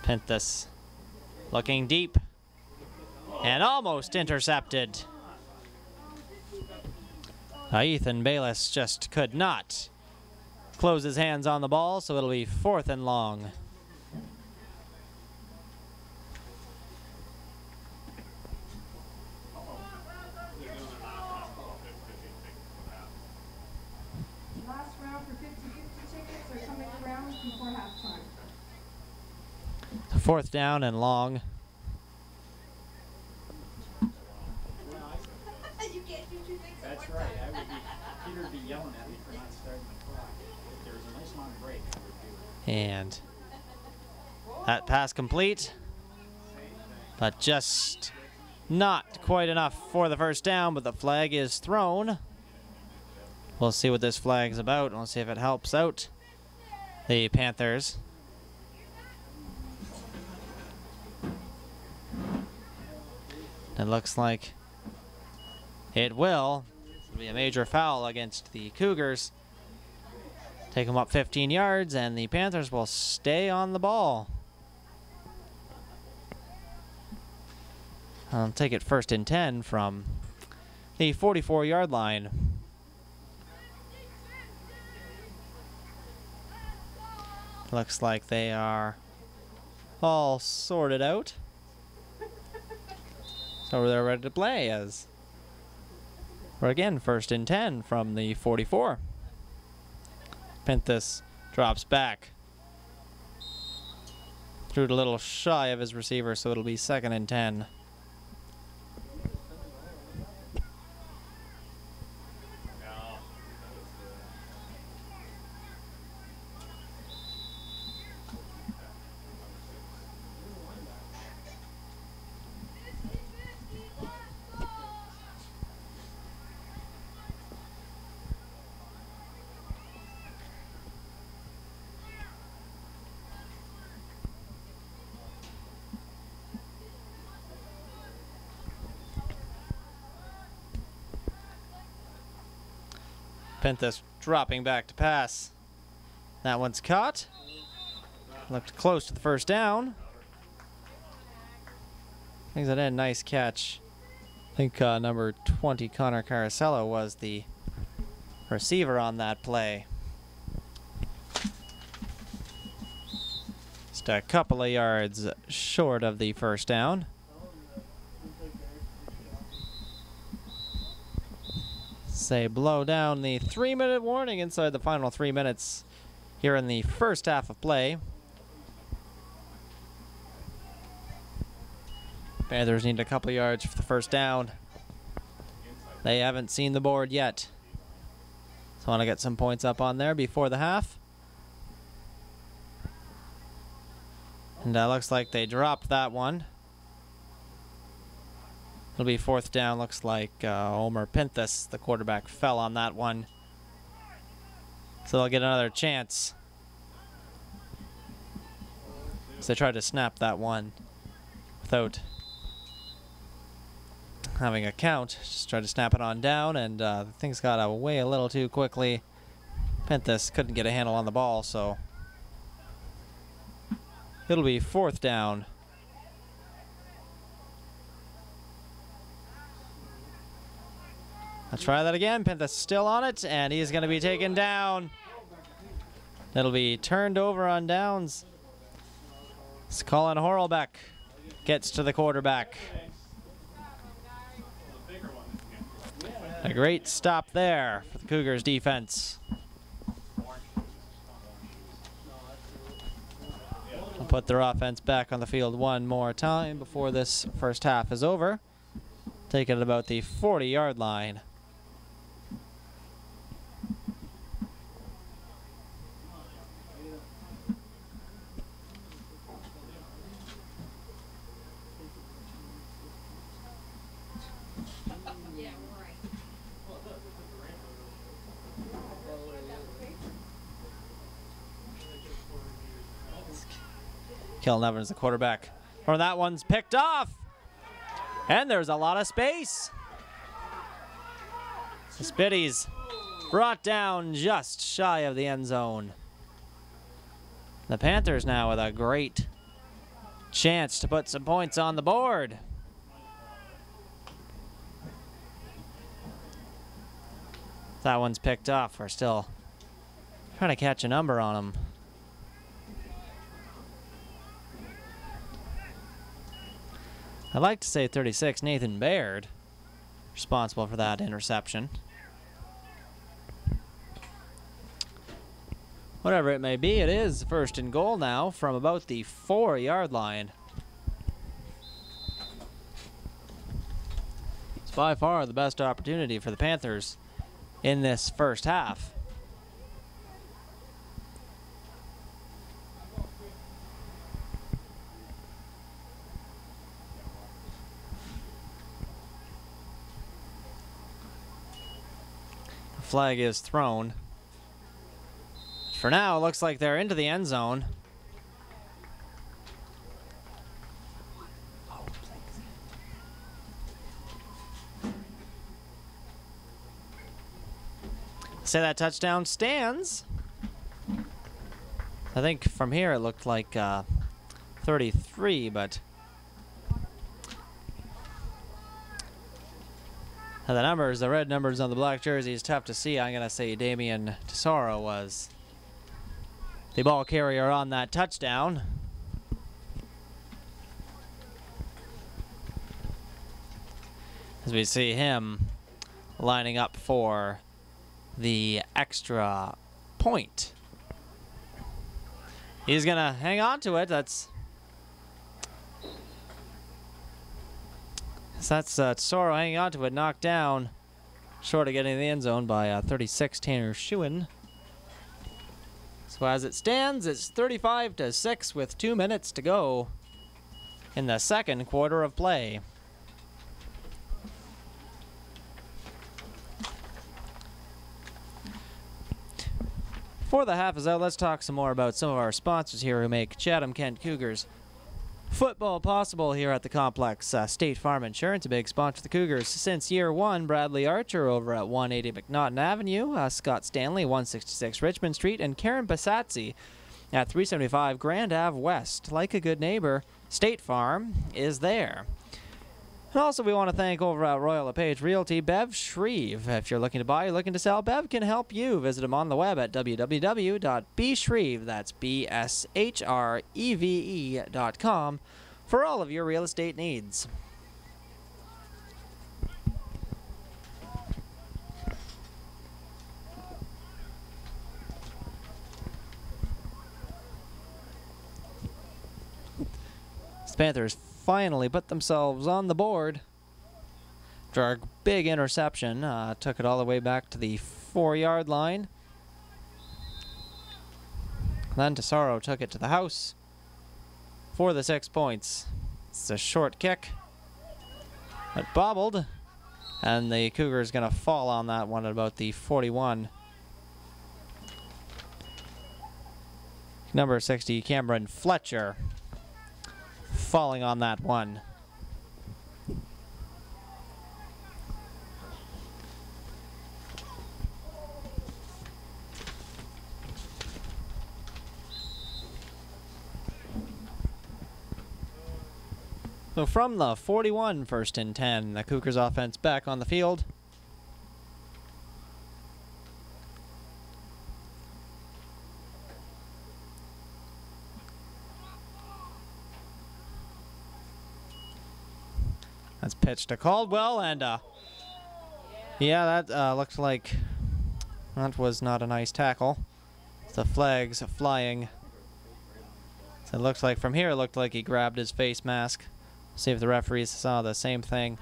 Panthers looking deep and almost intercepted. Ethan Bayless just could not close his hands on the ball, so it'll be 4th and long. Last round for 50-50 tickets are coming around before halftime. 4th down and long. You can't do two things at That's one right. time. Peter would be yelling at me for not starting the clock. If there was a nice long break, I would do it. And that pass complete, but just not quite enough for the first down, but the flag is thrown. We'll see what this flag's about, and we'll see if it helps out the Panthers. It looks like it will. It'll be a major foul against the Cougars. Take them up 15 yards, and the Panthers will stay on the ball. I'll take it 1st and 10 from the 44-yard line. Looks like they are all sorted out. So they're ready to play as we're again 1st and 10 from the 44. Panthers drops back. Threw it a little shy of his receiver, so it'll be 2nd and 10. Panthers dropping back to pass. That one's caught. Looked close to the first down. Brings it in, nice catch. I think number 20, Connor Carasello, was the receiver on that play. Just a couple of yards short of the first down. Say blow down the 3-minute warning inside the final 3 minutes here in the first half of play. Panthers need a couple yards for the first down. They haven't seen the board yet. So want to get some points up on there before the half. And looks like they dropped that one. It'll be 4th down. Looks like Omer Pinthus, the quarterback, fell on that one. So they'll get another chance. So they tried to snap that one without having a count. Just tried to snap it on down, and things got away a little too quickly. Pinthus couldn't get a handle on the ball, so it'll be 4th down. Let's try that again. Pinthus still on it, and he's going to be taken down. It'll be turned over on downs. It's Colin Horlbeck gets to the quarterback. A great stop there for the Cougars defense. We'll put their offense back on the field one more time before this first half is over. Take it at about the 40-yard line. Kellen Evans, the quarterback. Or that one's picked off. And there's a lot of space. The Spitties brought down just shy of the end zone. The Panthers now with a great chance to put some points on the board. That one's picked off. We're still trying to catch a number on them. I'd like to say 36, Nathan Baird, responsible for that interception. Whatever it may be, it is first and goal now from about the 4-yard line. It's by far the best opportunity for the Panthers in this first half. The flag is thrown. For now, it looks like they're into the end zone. Say that touchdown stands. I think from here it looked like 33, but the numbers, the red numbers on the black jersey is tough to see. I'm going to say Damian Tesoro was the ball carrier on that touchdown. As we see him lining up for the extra point. He's gonna hang on to it. That's Tesoro hanging on to it, knocked down short of getting in the end zone by 36 Tanner Schuin. So as it stands, it's 35-6 with 2 minutes to go in the second quarter of play. Before the half is out, let's talk some more about some of our sponsors here who make Chatham-Kent Cougars football possible here at the complex. State Farm Insurance, a big sponsor of the Cougars since year one. Bradley Archer over at 180 McNaughton Avenue, Scott Stanley, 166 Richmond Street, and Karen Basatzi at 375 Grand Ave West. Like a good neighbor, State Farm is there. And also, we want to thank over at Royal LePage Realty, Bev Shreve. If you're looking to buy, you're looking to sell, Bev can help you. Visit them on the web at www.bshreve, that's BSHREVE.com, for all of your real estate needs. The Panthers finally put themselves on the board after a big interception. Took it all the way back to the 4-yard line. Then Tesoro took it to the house for the 6 points. It's a short kick. It bobbled, and the Cougars going to fall on that one at about the 41. Number 60, Cameron Fletcher, falling on that one. So from the 41, 1st and 10, the Cougars offense back on the field. That's pitched to Caldwell, and yeah, that looked like that was not a nice tackle. The flags flying. So it looks like from here, it looked like he grabbed his face mask. See if the referees saw the same thing.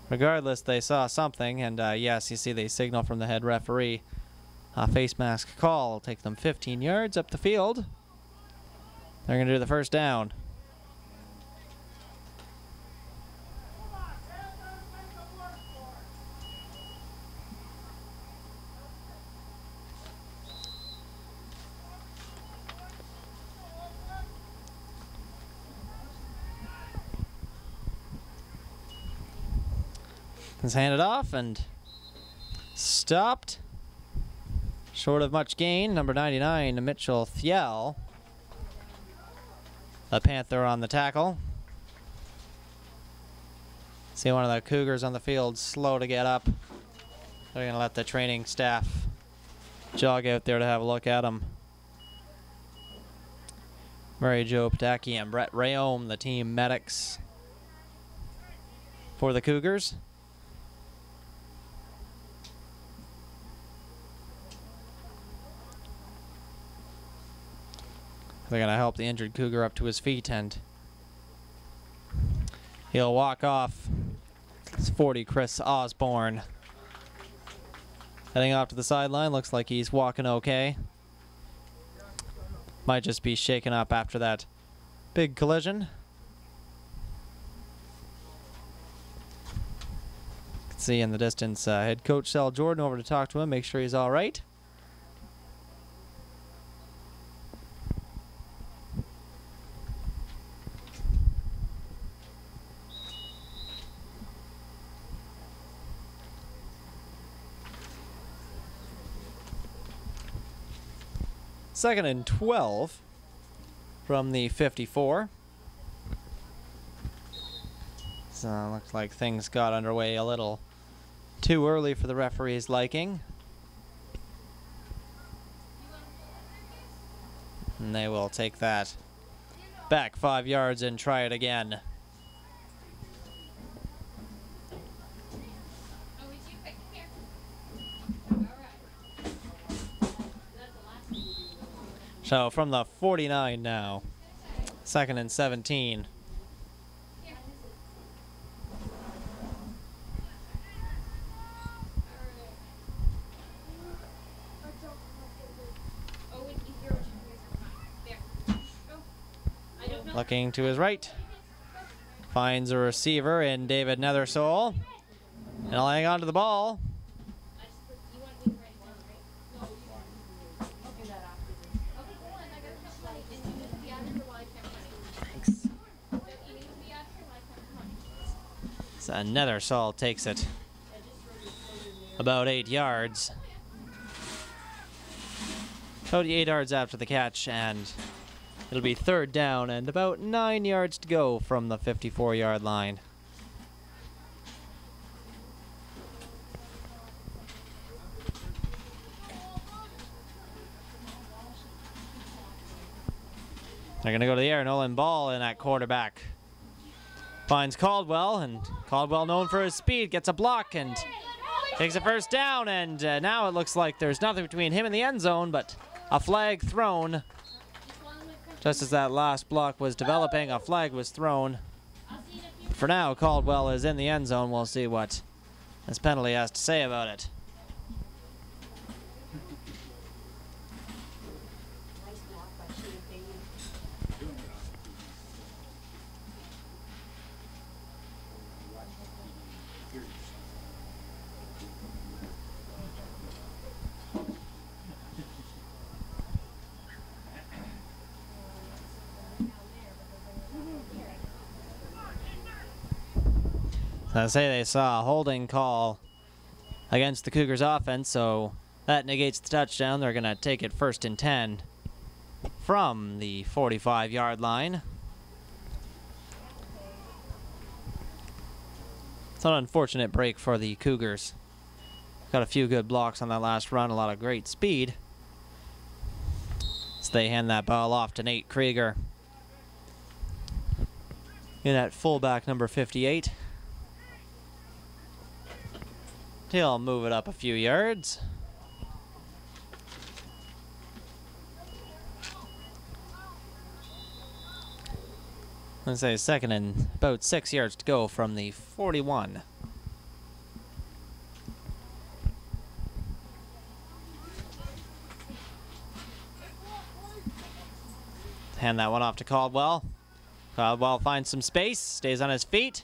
Regardless, they saw something, and yes, you see the signal from the head referee. Face mask call will take them 15 yards up the field. They're going to do the first down. It's handed off, and Stopped. Short of much gain. Number 99, Mitchell Thiel. The Panther on the tackle. See one of the Cougars on the field slow to get up. They're going to let the training staff jog out there to have a look at him. Murray Joe Pataki and Brett Rayome, the team medics for the Cougars. They're going to help the injured Cougar up to his feet, and he'll walk off. It's 40, Chris Osborne. Heading off to the sideline, looks like he's walking okay. Might just be shaken up after that big collision. You can see in the distance head coach Sal Jordan over to talk to him, make sure he's all right. Second and 12 from the 54. So looks like things got underway a little too early for the referee's liking. And they will take that back 5 yards and try it again. So from the 49 now, second and 17. Looking to his right, finds a receiver in David Nethersole, and he'll hang on to the ball. So Nethersole takes it about 8 yards. About 8 yards after the catch, and it'll be third down and about 9 yards to go from the 54-yard line. They're going to go to the air. Nolan Ball in at quarterback. Finds Caldwell, and Caldwell, known for his speed, gets a block and takes a first down, and now it looks like there's nothing between him and the end zone, but a flag thrown. Just as that last block was developing, a flag was thrown. For now, Caldwell is in the end zone. We'll see what this penalty has to say about it. I say they saw a holding call against the Cougars offense, so that negates the touchdown. They're going to take it first and 10 from the 45-yard line. It's an unfortunate break for the Cougars. Got a few good blocks on that last run, a lot of great speed. So they hand that ball off to Nate Krieger. In at fullback number 58. He'll move it up a few yards. Let's say second and about 6 yards to go from the 41. Hand that one off to Caldwell. Caldwell finds some space, stays on his feet.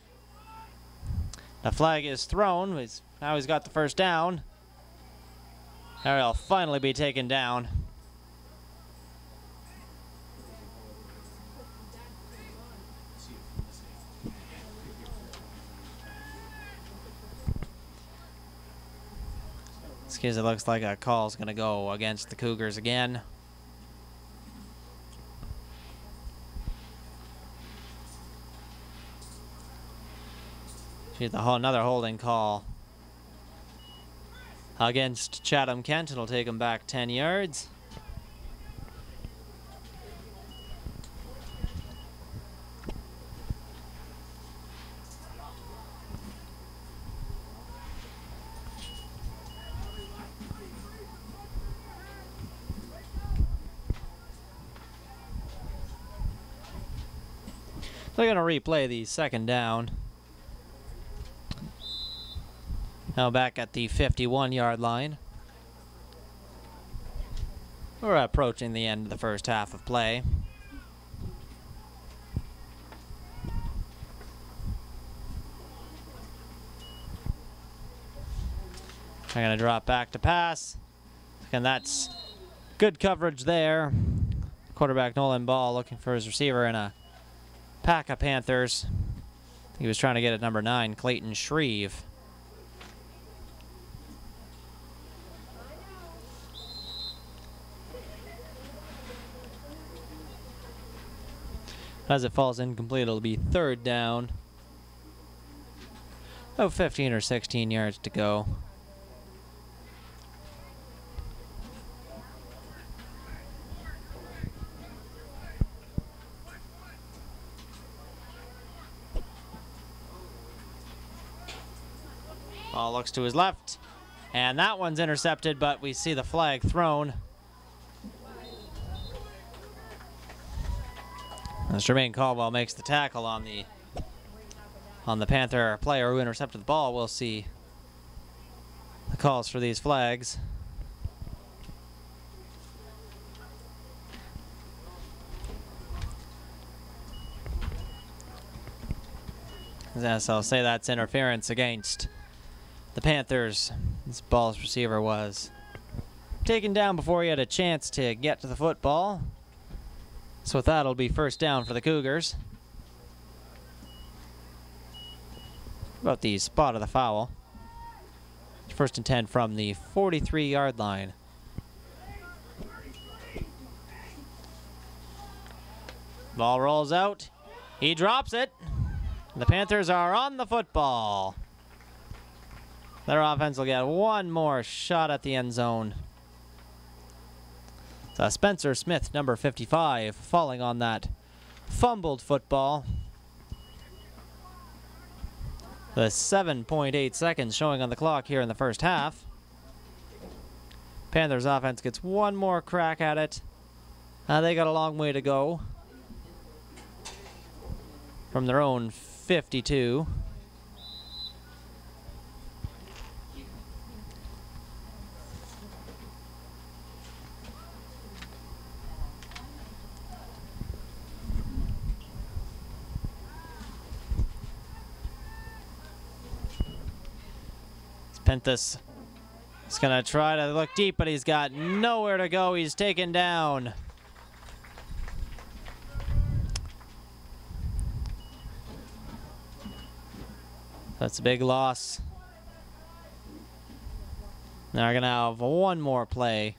The flag is thrown. Now he's got the first down. Now he'll finally be taken down. This case, it looks like a call's going to go against the Cougars again. Another holding call against Chatham-Kent. It'll take them back 10 yards. They're going to replay the second down. Now back at the 51-yard line. We're approaching the end of the first half of play. They're going to drop back to pass. And that's good coverage there. Quarterback Nolan Ball looking for his receiver in a pack of Panthers. He was trying to get at number 9, Clayton Shreve. As it falls incomplete, it'll be third down. Oh, 15 or 16 yards to go. Ball looks to his left, and that one's intercepted, but we see the flag thrown. As Jermaine Caldwell makes the tackle on the Panther player who intercepted the ball, we'll see the calls for these flags. As I'll say, that's interference against the Panthers. This ball's receiver was taken down before he had a chance to get to the football. So with that, it'll be first down for the Cougars. About the spot of the foul. First and 10 from the 43-yard line. Ball rolls out. He drops it. The Panthers are on the football. Their offense will get one more shot at the end zone. Spencer Smith, number 55, falling on that fumbled football. The 7.8 seconds showing on the clock here in the first half. Panthers offense gets one more crack at it. They got a long way to go from their own 52. Penthus is going to try to look deep, but he's got nowhere to go. He's taken down. That's a big loss. They're going to have one more play.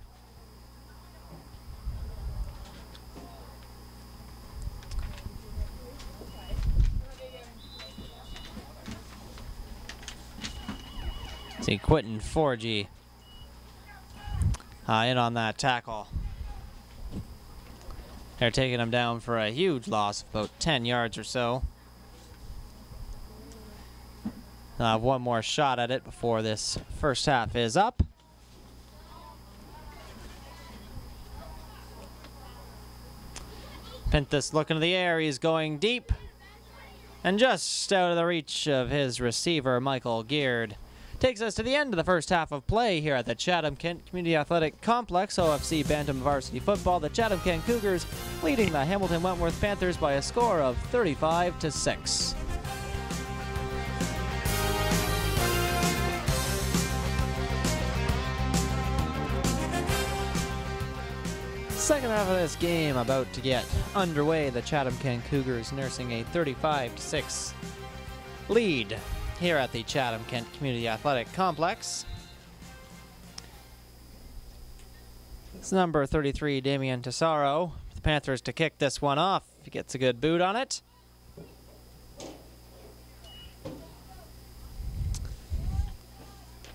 See Quentin Forgy in on that tackle. They're taking him down for a huge loss of about 10 yards or so. They'll have one more shot at it before this first half is up. Penthus looking to the air. He's going deep. And just out of the reach of his receiver, Michael Geard. Takes us to the end of the first half of play here at the Chatham-Kent Community Athletic Complex. OFC Bantam Varsity Football. The Chatham-Kent Cougars leading the Hamilton Wentworth Panthers by a score of 35-6. Second half of this game about to get underway. The Chatham-Kent Cougars nursing a 35-6 lead here at the Chatham-Kent Community Athletic Complex. It's number 33, Damian Tesaro. The Panthers to kick this one off. He gets a good boot on it.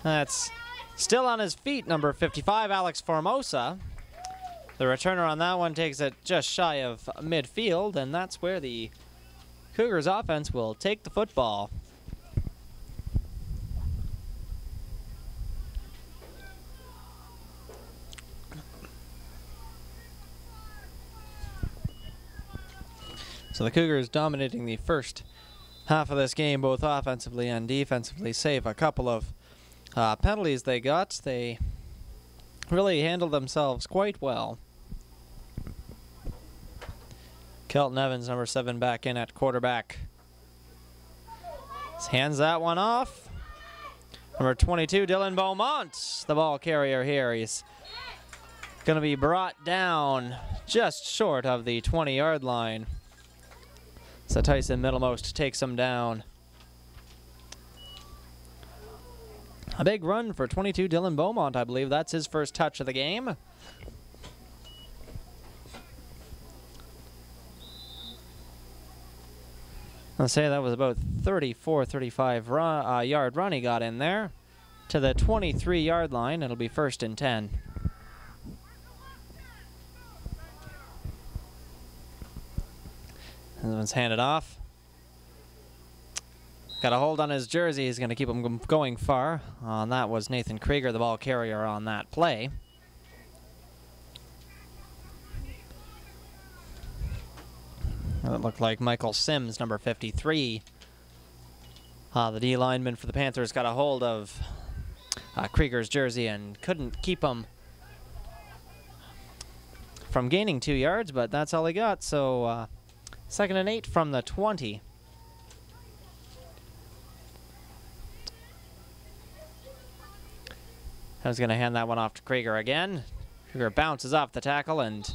That's still on his feet, number 55, Alex Formosa. The returner on that one takes it just shy of midfield, and that's where the Cougars offense will take the football. So the Cougars dominating the first half of this game, both offensively and defensively, save a couple of penalties they got. They really handled themselves quite well. Kelton Evans, number 7, back in at quarterback. Hands that one off. Number 22, Dylan Beaumont, the ball carrier here. He's going to be brought down just short of the 20-yard line. So Tyson Middlemost takes him down. A big run for 22 Dylan Beaumont, I believe. That's his first touch of the game. I'll say that was about 35 yard run he got in there. To the 23-yard line, it'll be 1st and 10. This one's handed off. Got a hold on his jersey. He's going to keep him going far. And that was Nathan Krieger, the ball carrier on that play. It looked like Michael Sims, number 53. The D lineman for the Panthers got a hold of Krieger's jersey and couldn't keep him from gaining 2 yards, but that's all he got. So 2nd and 8 from the 20. I was going to hand that one off to Krieger again. Krieger bounces off the tackle and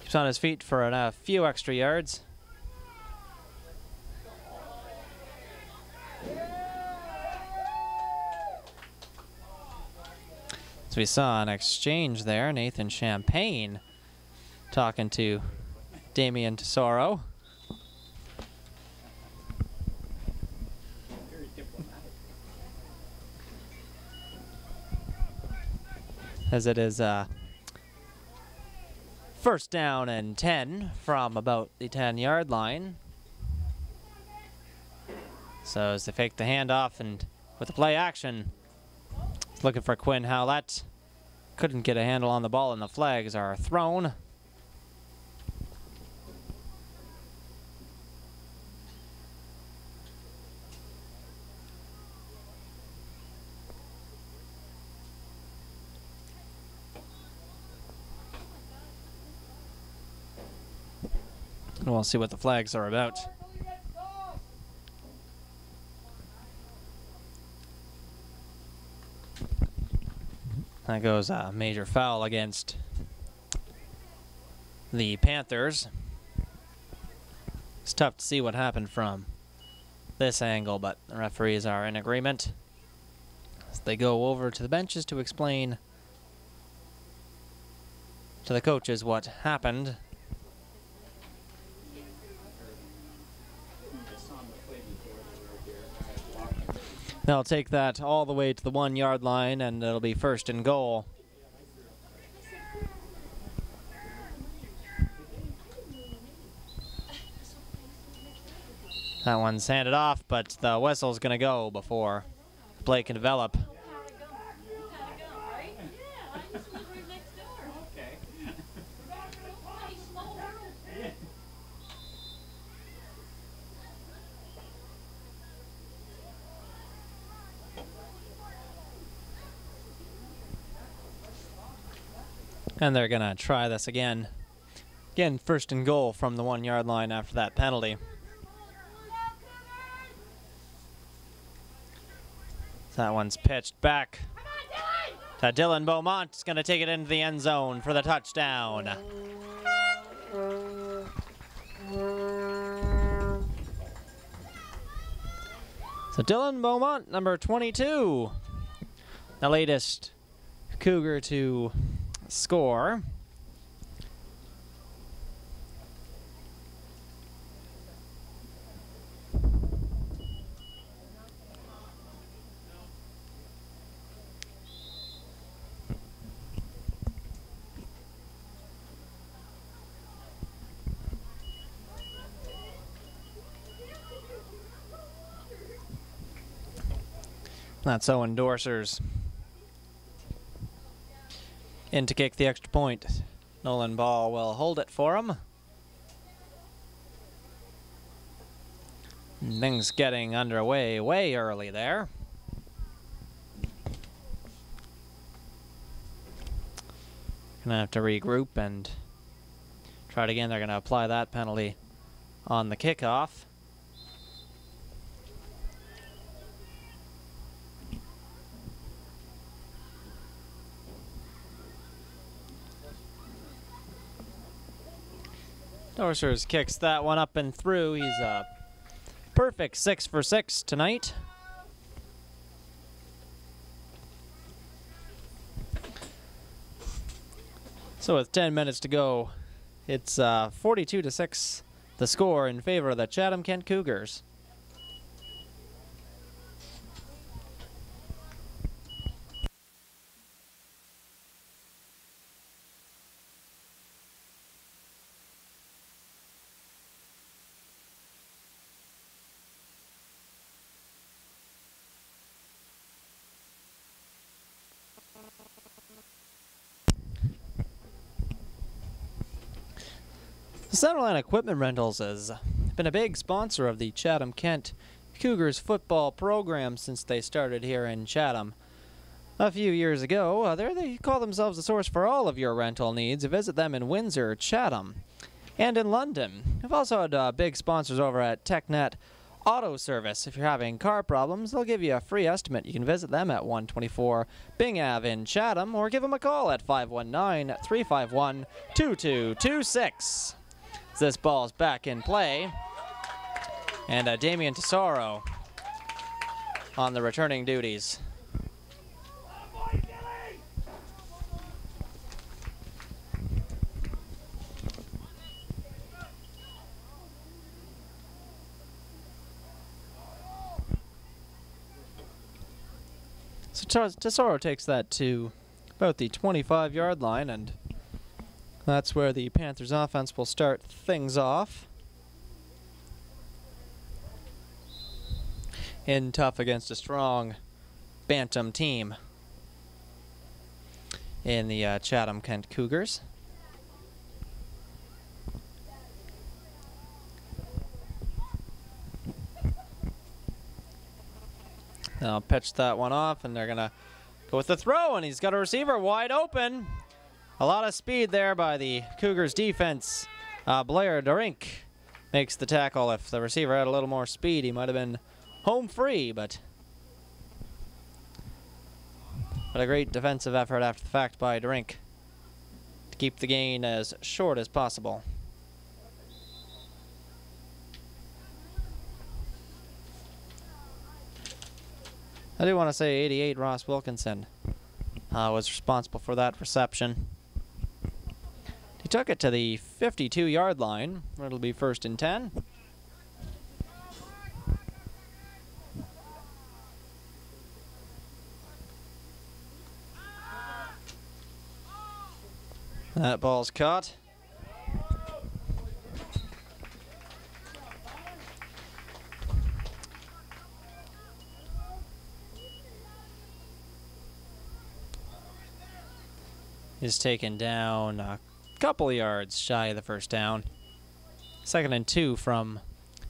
keeps on his feet for a few extra yards. So we saw an exchange there. Nathan Champagne talking to Damian Tesoro. As it is 1st down and 10 from about the 10-yard line. So as they fake the handoff and with the play action, looking for Quinn Howlett. Couldn't get a handle on the ball and the flags are thrown. We'll see what the flags are about. That goes a major foul against the Panthers. It's tough to see what happened from this angle, but the referees are in agreement as they go over to the benches to explain to the coaches what happened. They'll take that all the way to the 1-yard line, and it'll be 1st and goal. That one's handed off, but the whistle's going to go before the play can develop. And they're going to try this again. Again, 1st and goal from the 1-yard line after that penalty. That one's pitched back to Dylan Beaumont. He's going to take it into the end zone for the touchdown. So Dylan Beaumont, number 22, the latest Cougar to score. That's Owen Dorsers in to kick the extra point. Nolan Ball will hold it for him. Things getting underway way early there. Gonna have to regroup and try it again. They're gonna apply that penalty on the kickoff. Dorsers kicks that one up and through. He's a perfect 6 for 6 tonight. So with 10 minutes to go, it's 42-6 the score in favor of the Chatham-Kent Cougars. Centerline Equipment Rentals has been a big sponsor of the Chatham-Kent Cougars football program since they started here in Chatham a few years ago. They call themselves the source for all of your rental needs. Visit them in Windsor, Chatham, and in London. We've also had big sponsors over at TechNet Auto Service. If you're having car problems, they'll give you a free estimate. You can visit them at 124 Bing Ave in Chatham or give them a call at 519-351-2226. This ball's back in play, and Damian Tesoro on the returning duties. So Tesoro takes that to about the 25-yard line, and that's where the Panthers offense will start things off. In tough against a strong Bantam team in the Chatham-Kent Cougars. They'll pitch that one off, and they're going to go with the throw, and he's got a receiver wide open. A lot of speed there by the Cougars defense. Blair Darink makes the tackle. If the receiver had a little more speed, he might have been home free, but a great defensive effort after the fact by Darink to keep the gain as short as possible. I do want to say 88 Ross Wilkinson was responsible for that reception. He took it to the 52-yard line, where it'll be 1st and 10. That ball's caught. He's taken down a couple of yards shy of the first down. 2nd and 2 from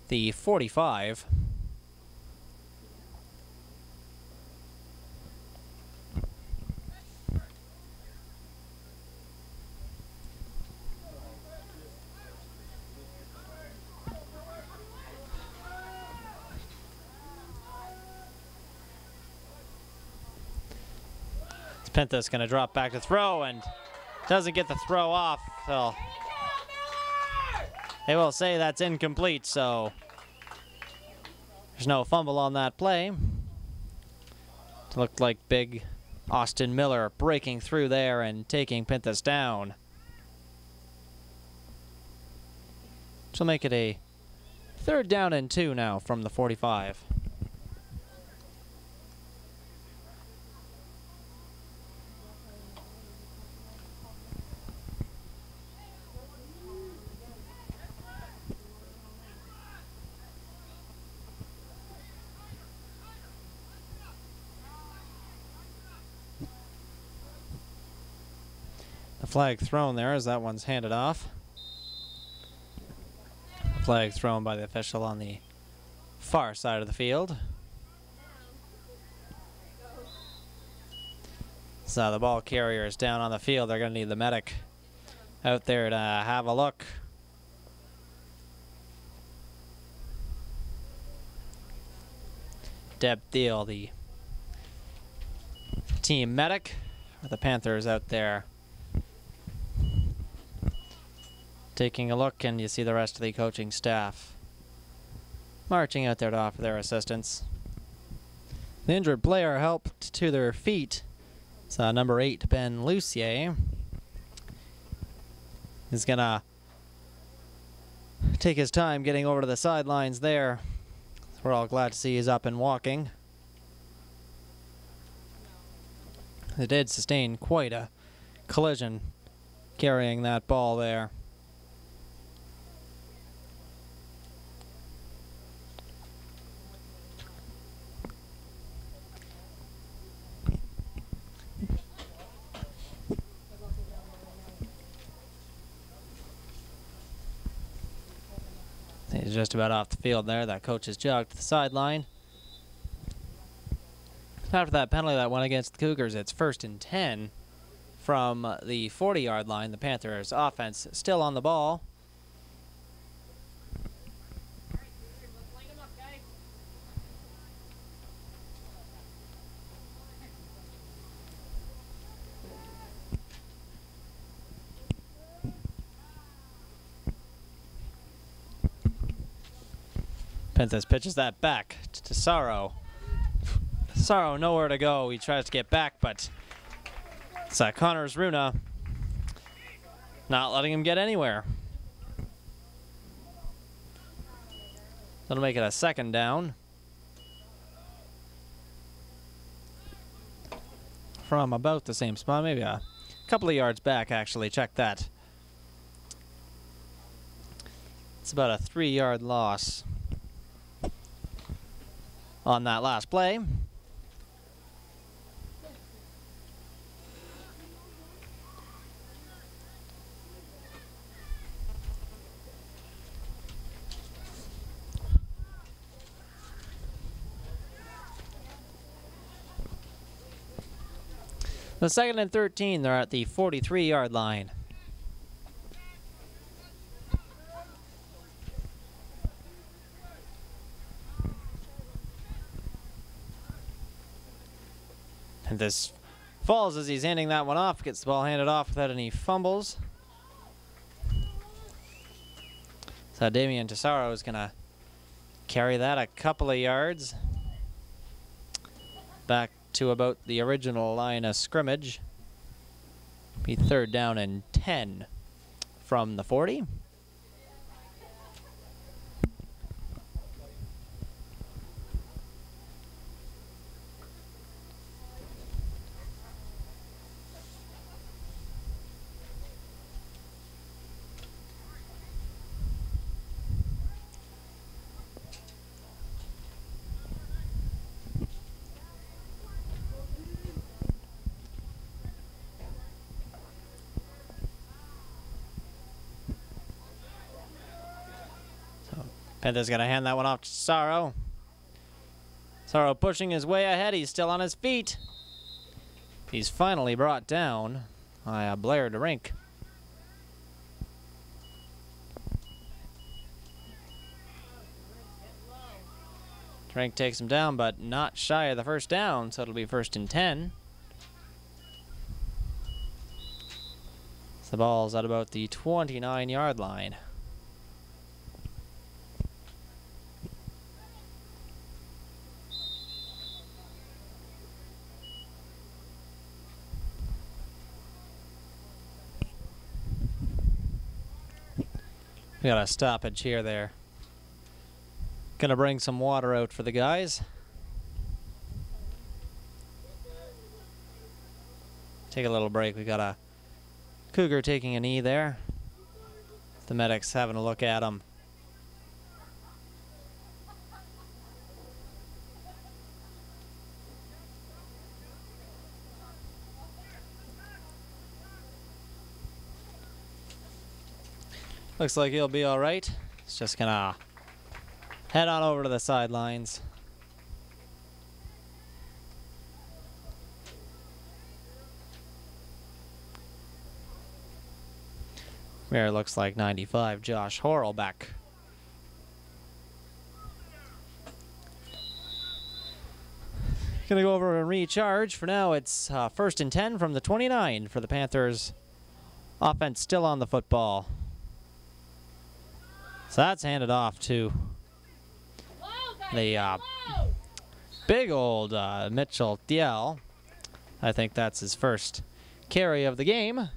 the 45. Panthers going to drop back to throw and doesn't get the throw off. So they will say that's incomplete, so there's no fumble on that play. It looked like big Austin Miller breaking through there and taking Panthers down. Which will make it a 3rd down and 2 now from the 45. The flag thrown there as that one's handed off. Flag thrown by the official on the far side of the field. So the ball carrier is down on the field. They're going to need the medic out there to have a look. Deb Thiel, the team medic for the Panthers, out there taking a look, and you see the rest of the coaching staff marching out there to offer their assistance. The injured player helped to their feet. So number 8, Ben Lucier, is gonna take his time getting over to the sidelines there. We're all glad to see he's up and walking. They did sustain quite a collision carrying that ball there. He's just about off the field there. That coach is jogged to the sideline. After that penalty that went against the Cougars, it's 1st and 10 from the 40-yard line. The Panthers offense still on the ball. Panthers pitches that back to Sorrow. Sorrow nowhere to go. He tries to get back, but it's Connors Runa not letting him get anywhere. That'll make it a 2nd down from about the same spot, maybe a couple of yards back, actually. Check that. It's about a 3-yard loss on that last play. The 2nd and 13, they're at the 43-yard line. And this falls as he's handing that one off, gets the ball handed off without any fumbles. So Damian Tesaro is going to carry that a couple of yards back to about the original line of scrimmage. Be 3rd down and 10 from the 40. Panthers going to hand that one off to Sorrow. Sorrow pushing his way ahead. He's still on his feet. He's finally brought down by Blair DeRink. DeRink takes him down, but not shy of the 1st down, so it'll be 1st and 10. So the ball's at about the 29-yard line. We got a stoppage here. There. Gonna bring some water out for the guys. Take a little break. We got a Cougar taking a knee there. The medics having a look at him. Looks like he'll be all right. He's just gonna head on over to the sidelines. There looks like 95, Josh Horlbeck. Gonna go over and recharge. For now, it's 1st and 10 from the 29 for the Panthers. Offense still on the football. So that's handed off to the big old Mitchell Diel. I think that's his first carry of the game.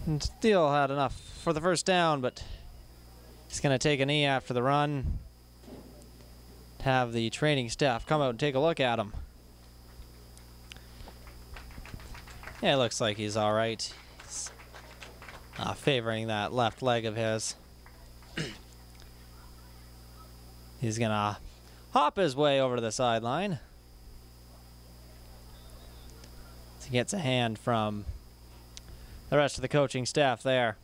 And Diel had enough for the first down, but he's going to take a knee after the run. Have the training staff come out and take a look at him. Yeah, it looks like he's all right. He's favoring that left leg of his. He's gonna hop his way over to the sideline. He gets a hand from the rest of the coaching staff there.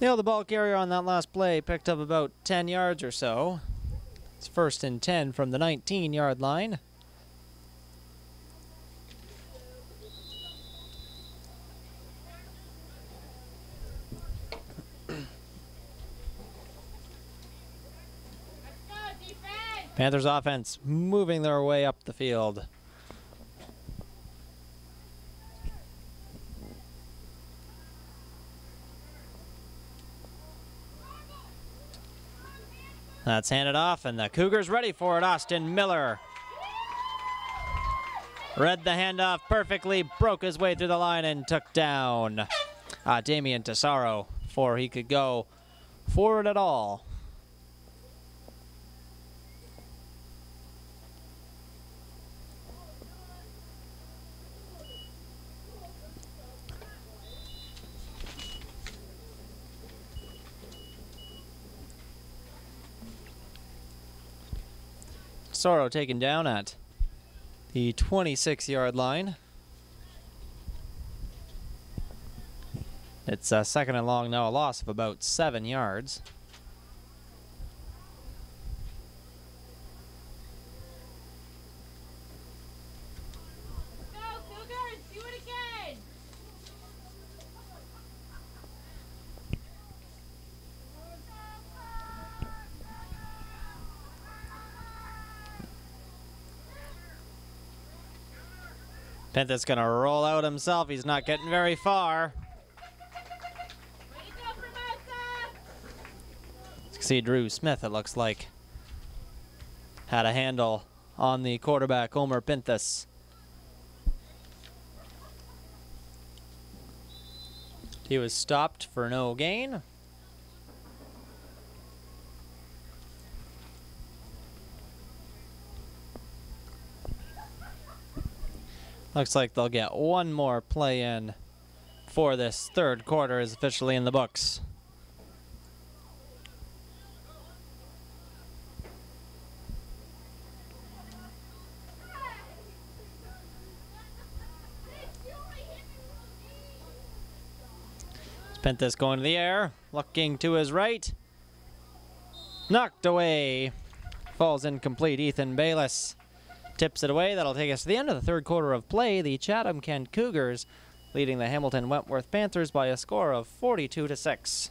The ball carrier on that last play picked up about 10 yards or so. It's 1st and 10 from the 19-yard line. Panthers offense moving their way up the field. That's handed off, and the Cougars ready for it. Austin Miller read the handoff perfectly, broke his way through the line, and took down Damian Tesaro before he could go forward at all. Tesaro taken down at the 26-yard line. It's 2nd and long now, a loss of about 7 yards. Go, Cougars! Do it again! Panthers gonna roll out himself. He's not getting very far. Way to go, Formosa! See Drew Smith, it looks like, had a handle on the quarterback, Omer Pinthus. He was stopped for no gain. Looks like they'll get one more play in for this 3rd quarter is officially in the books. Pinthus going to the air, looking to his right. Knocked away. Falls incomplete. Ethan Bayless tips it away. That'll take us to the end of the 3rd quarter of play. The Chatham-Kent Cougars leading the Hamilton-Wentworth Panthers by a score of 42-6.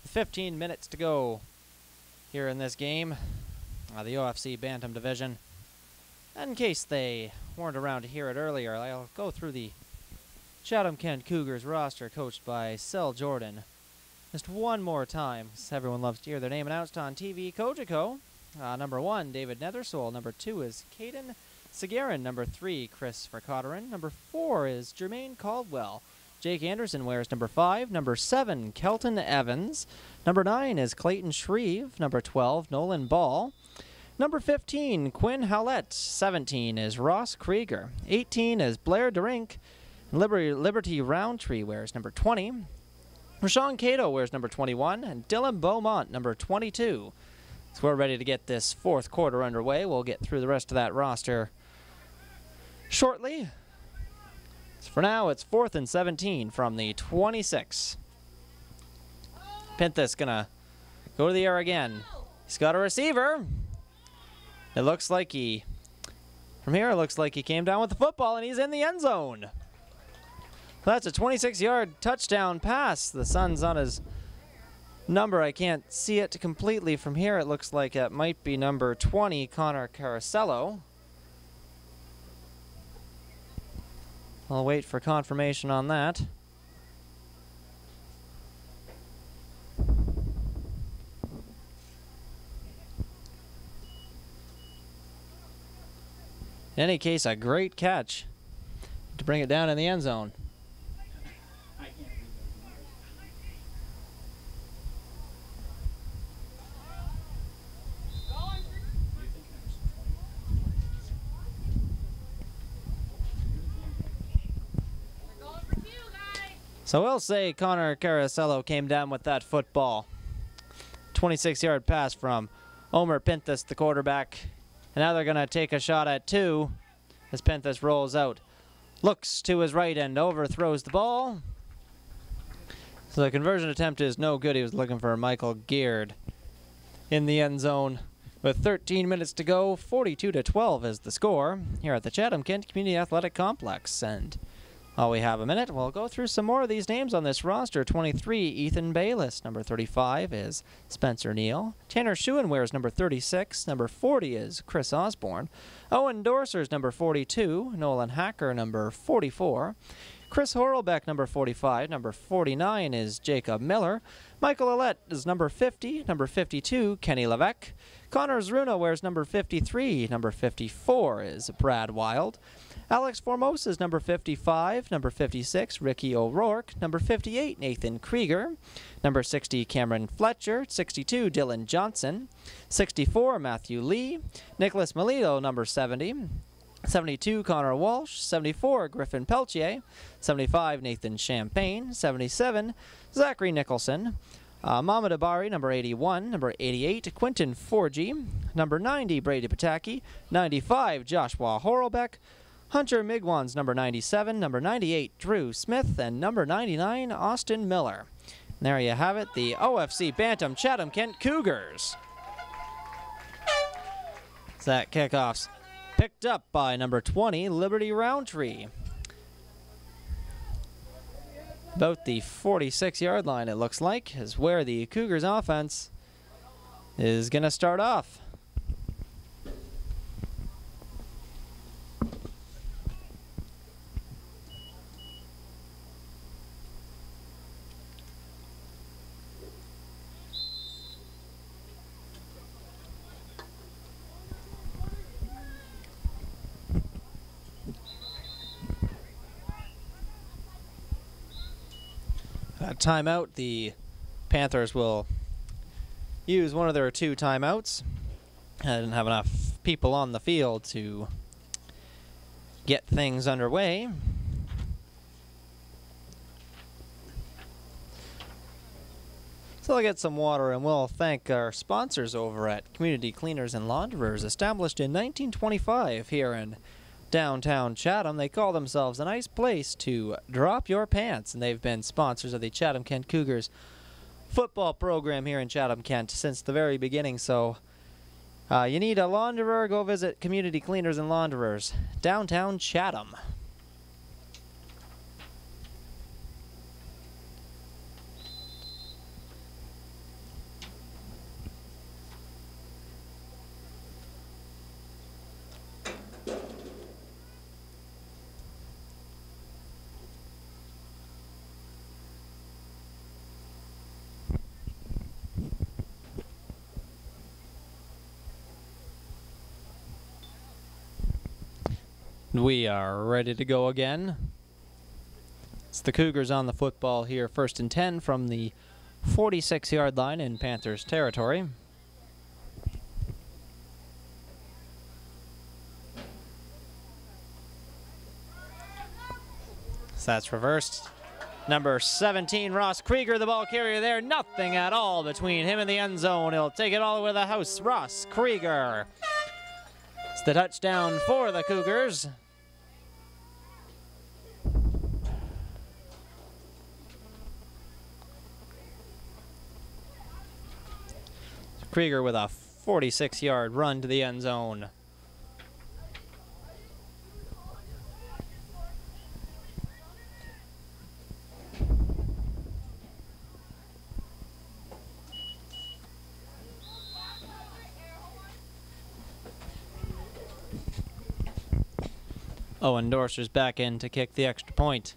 15 minutes to go here in this game. the OFC Bantam division. And in case they weren't around to hear it earlier, I'll go through the Chatham-Kent Cougars roster coached by Sel Jordan just one more time, because everyone loves to hear their name announced on TV. Kojiko, number 1, David Nethersole. Number 2 is Caden Sagarin. Number 3, Chris Vercotterin. Number 4 is Jermaine Caldwell. Jake Anderson wears number 5. Number 7, Kelton Evans. Number 9 is Clayton Shreve. Number 12, Nolan Ball. Number 15, Quinn Howlett. 17 is Ross Krieger. 18 is Blair Derink. Liberty Roundtree wears number 20. Rashawn Cato wears number 21, and Dylan Beaumont, number 22. So we're ready to get this fourth quarter underway. We'll get through the rest of that roster shortly. So for now, it's 4th and 17 from the 26. Pinthus gonna go to the air again. He's got a receiver. It looks like from here, it looks like he came down with the football, and he's in the end zone. That's a 26-yard touchdown pass. The sun's on his number. I can't see it completely from here. It looks like it might be number 20, Connor Carasello. I'll wait for confirmation on that. In any case, a great catch to bring it down in the end zone. I can't read those numbers. You think So we'll say Connor Carasello came down with that football. 26-yard pass from Omer Pinthus, the quarterback. And now they're going to take a shot at 2 as Pinthus rolls out. Looks to his right and overthrows the ball. So the conversion attempt is no good. He was looking for Michael Geard in the end zone. With 13 minutes to go, 42-12 is the score here at the Chatham-Kent Community Athletic Complex. And while we have a minute, we'll go through some more of these names on this roster. 23, Ethan Bayless. Number 35 is Spencer Neal. Tanner Schuen wears number 36. Number 40 is Chris Osborne. Owen Dorser's number 42. Nolan Hacker, number 44. Chris Horlbeck, number 45. Number 49 is Jacob Miller. Michael Ouellette is number 50. Number 52, Kenny Levesque. Connor Zruna wears number 53. Number 54 is Brad Wild. Alex Formosa is number 55. Number 56, Ricky O'Rourke. Number 58, Nathan Krieger. Number 60, Cameron Fletcher. 62, Dylan Johnson. 64, Matthew Lee. Nicholas Melito, number 70. 72, Connor Walsh. 74, Griffin Peltier. 75, Nathan Champagne. 77, Zachary Nicholson. Mahmoud Abari, number 81. Number 88, Quentin Forgy. Number 90, Brady Pataki. 95, Joshua Horlbeck. Hunter Migwan's number 97, number 98, Drew Smith, and number 99, Austin Miller. And there you have it, the OFC Bantam Chatham-Kent Cougars. That kickoff's picked up by number 20, Liberty Roundtree. About the 46-yard line, it looks like, is where the Cougars offense is going to start off. Timeout. The Panthers will use one of their 2 timeouts. I didn't have enough people on the field to get things underway. So I'll get some water, and we'll thank our sponsors over at Community Cleaners and Launderers, established in 1925 here in downtown Chatham. They call themselves a nice place to drop your pants, and they've been sponsors of the Chatham-Kent Cougars football program here in Chatham-Kent since the very beginning. So you need a launderer, go visit Community Cleaners and Launderers, downtown Chatham. We are ready to go again. It's the Cougars on the football here, 1st and 10 from the 46-yard line in Panthers territory. So that's reversed. Number 17, Ross Krieger, the ball carrier there. Nothing at all between him and the end zone. He'll take it all the way to the house. Ross Krieger. It's the touchdown for the Cougars. Krieger with a 46-yard run to the end zone. Owen Dorser's back in to kick the extra point.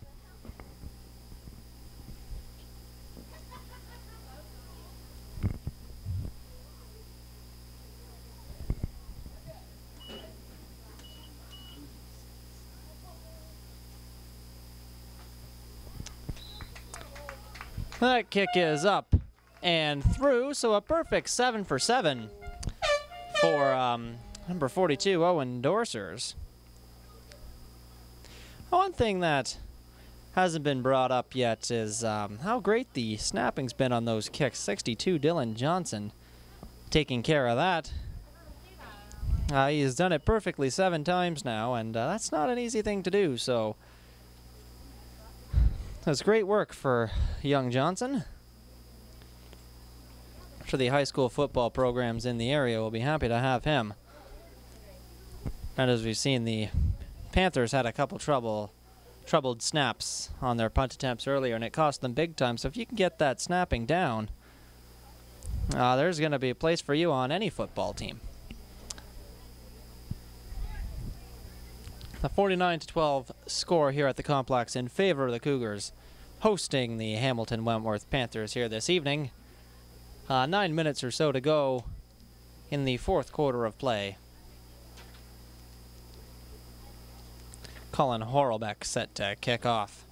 That kick is up and through, so a perfect 7 for 7 for number 42, Owen Dorsers. One thing that hasn't been brought up yet is how great the snapping's been on those kicks. 62, Dylan Johnson taking care of that. He has done it perfectly 7 times now, and that's not an easy thing to do, so that's great work for young Johnson. I'm sure the high school football programs in the area will be happy to have him. And as we've seen, the Panthers had a couple troubled snaps on their punt attempts earlier, and it cost them big time. So if you can get that snapping down, there's going to be a place for you on any football team. A 49-12 score here at the complex in favor of the Cougars, hosting the Hamilton Wentworth Panthers here this evening. 9 minutes or so to go in the 4th quarter of play. Colin Horlbeck set to kick off.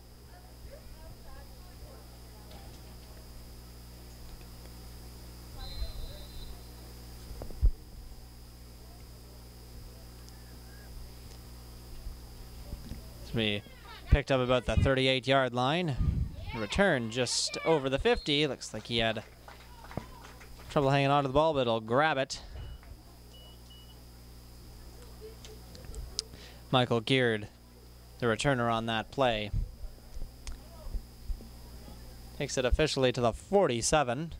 It's be picked up about the 38-yard line. Return just over the 50. Looks like he had trouble hanging on to the ball, but he'll grab it. Michael Geared, the returner on that play. Takes it officially to the 47.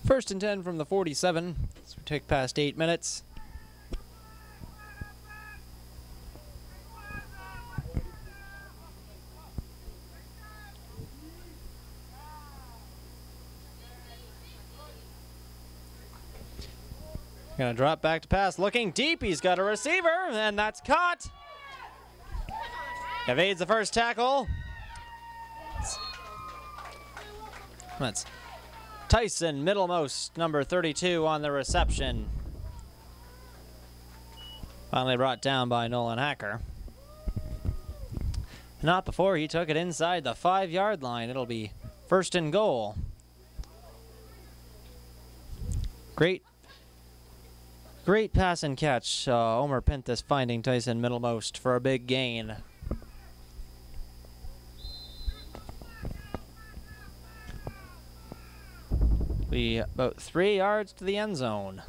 First and 10 from the 47. So we take past 8 minutes. Gonna drop back to pass, looking deep. He's got a receiver, and that's caught. Evades the first tackle. That's Tyson Middlemost, number 32, on the reception. Finally brought down by Nolan Hacker. Not before he took it inside the 5-yard line. It'll be 1st and goal. Great pass and catch. Omer Pinthus finding Tyson Middlemost for a big gain. Be about 3 yards to the end zone.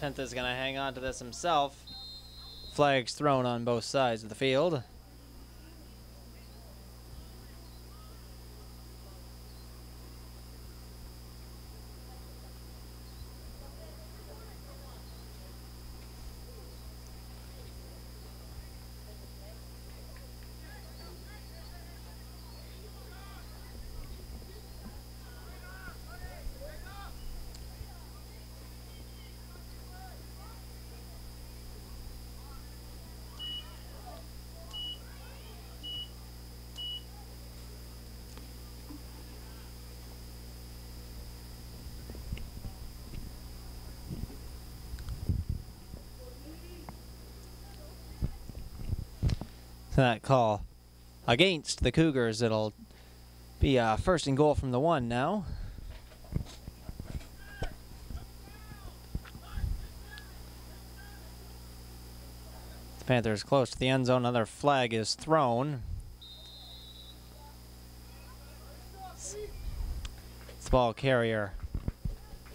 Pinthus gonna hang on to this himself. Flags thrown on both sides of the field. that call against the Cougars. It'll be first and goal from the 1 now. The Panthers close to the end zone. Another flag is thrown. The ball carrier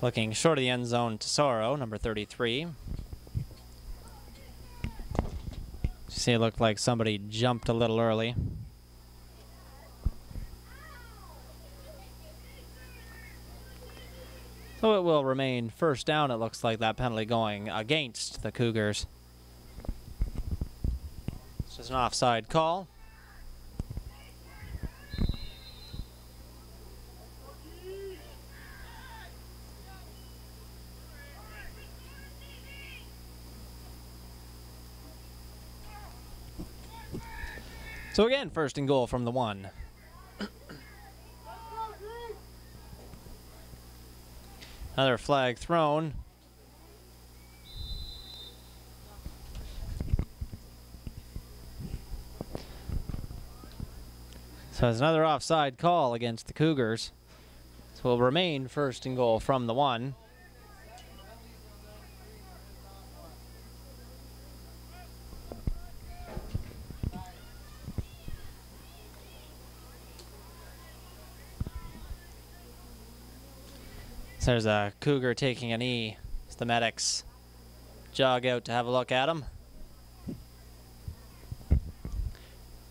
looking short of the end zone. Tesoro, number 33. See, it looked like somebody jumped a little early. So it will remain first down. It looks like that penalty going against the Cougars. This is an offside call. So again, first and goal from the 1. Another flag thrown. So it's another offside call against the Cougars. So it'll remain first and goal from the 1. So there's a Cougar taking a knee. As the medics jog out to have a look at him.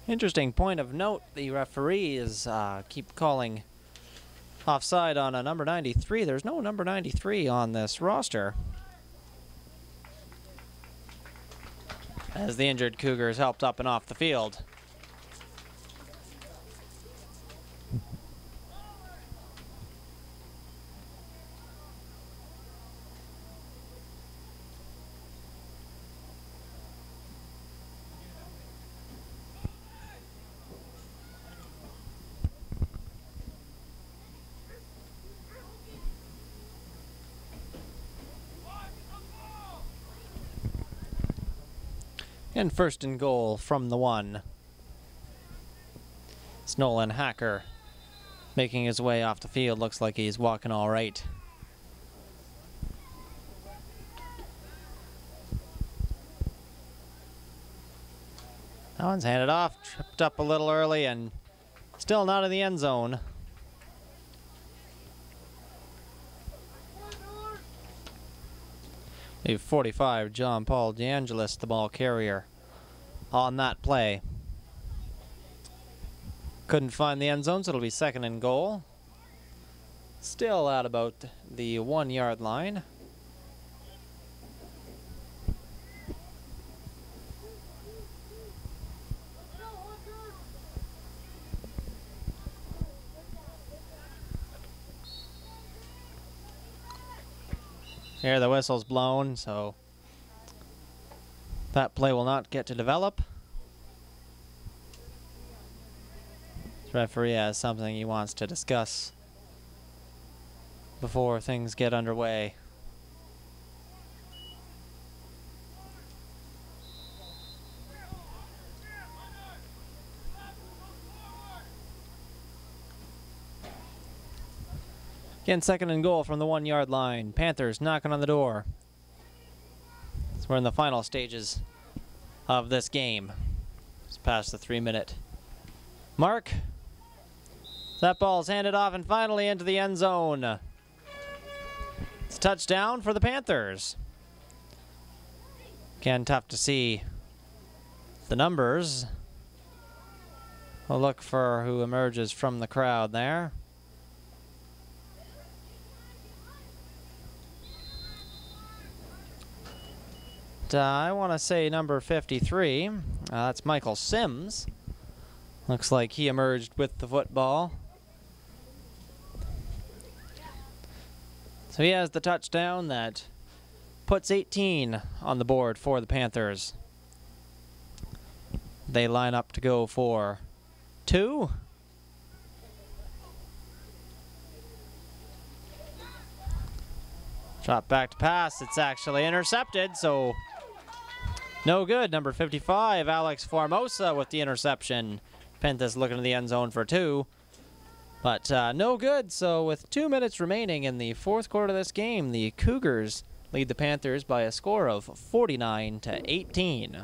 Interesting point of note, the referees keep calling offside on a number 93. There's no number 93 on this roster. As the injured Cougars helped up and off the field. And first and goal from the 1. It's Nolan Hacker making his way off the field. Looks like he's walking all right. That one's handed off, tripped up a little early and still not in the end zone. The 45, John Paul DeAngelis, the ball carrier on that play. Couldn't find the end zone, so it'll be second and goal. Still at about the 1 yard line. Here the whistle's blown, so that play will not get to develop. The referee has something he wants to discuss before things get underway. Again, second and goal from the 1 yard line. Panthers knocking on the door. So we're in the final stages of this game. It's past the 3-minute mark. That ball's handed off and finally into the end zone. It's a touchdown for the Panthers. Again, tough to see the numbers. We'll look for who emerges from the crowd there. I want to say number 53. That's Michael Sims. Looks like he emerged with the football. So he has the touchdown that puts 18 on the board for the Panthers. They line up to go for 2. Drop back to pass. It's actually intercepted, so No good. Number 55, Alex Formosa with the interception. Panthers looking to the end zone for 2. But no good. So with 2 minutes remaining in the fourth quarter of this game, the Cougars lead the Panthers by a score of 49-18.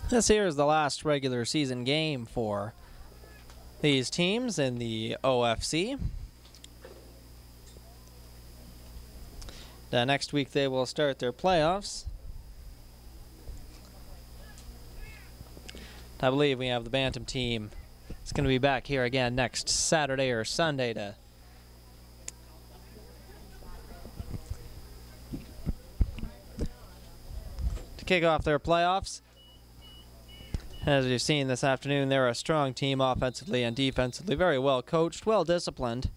This here is the last regular season game for these teams in the OFC. Next week they will start their playoffs. I believe we have the Bantam team. It's going to be back here again next Saturday or Sunday to kick off their playoffs. As you've seen this afternoon, they're a strong team offensively and defensively, very well coached, well disciplined.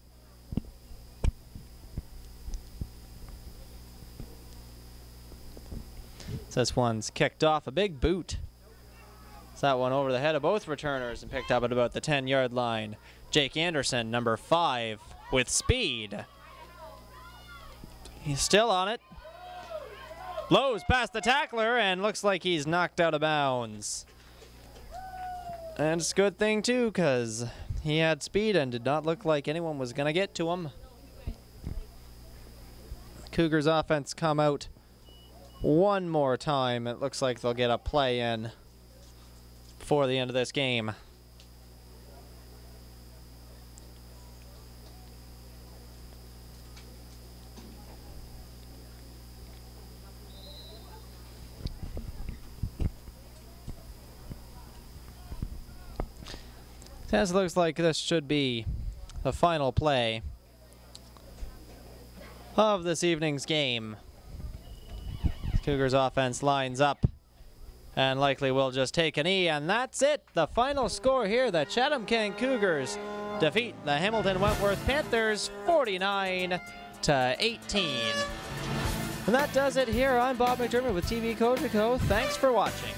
This one's kicked off, a big boot. That one over the head of both returners and picked up at about the 10-yard line. Jake Anderson, number 5, with speed. He's still on it. Blows past the tackler and looks like he's knocked out of bounds. And it's a good thing, too, because he had speed and did not look like anyone was going to get to him. Cougars offense come out one more time. It looks like they'll get a play in before the end of this game. It looks like this should be the final play of this evening's game. Cougars offense lines up and likely will just take a knee, and that's it. The final score here, the Chatham-Kent Cougars defeat the Hamilton Wentworth Panthers 49-18. And that does it here. I'm Bob McDermott with TV Coach & Co. Thanks for watching.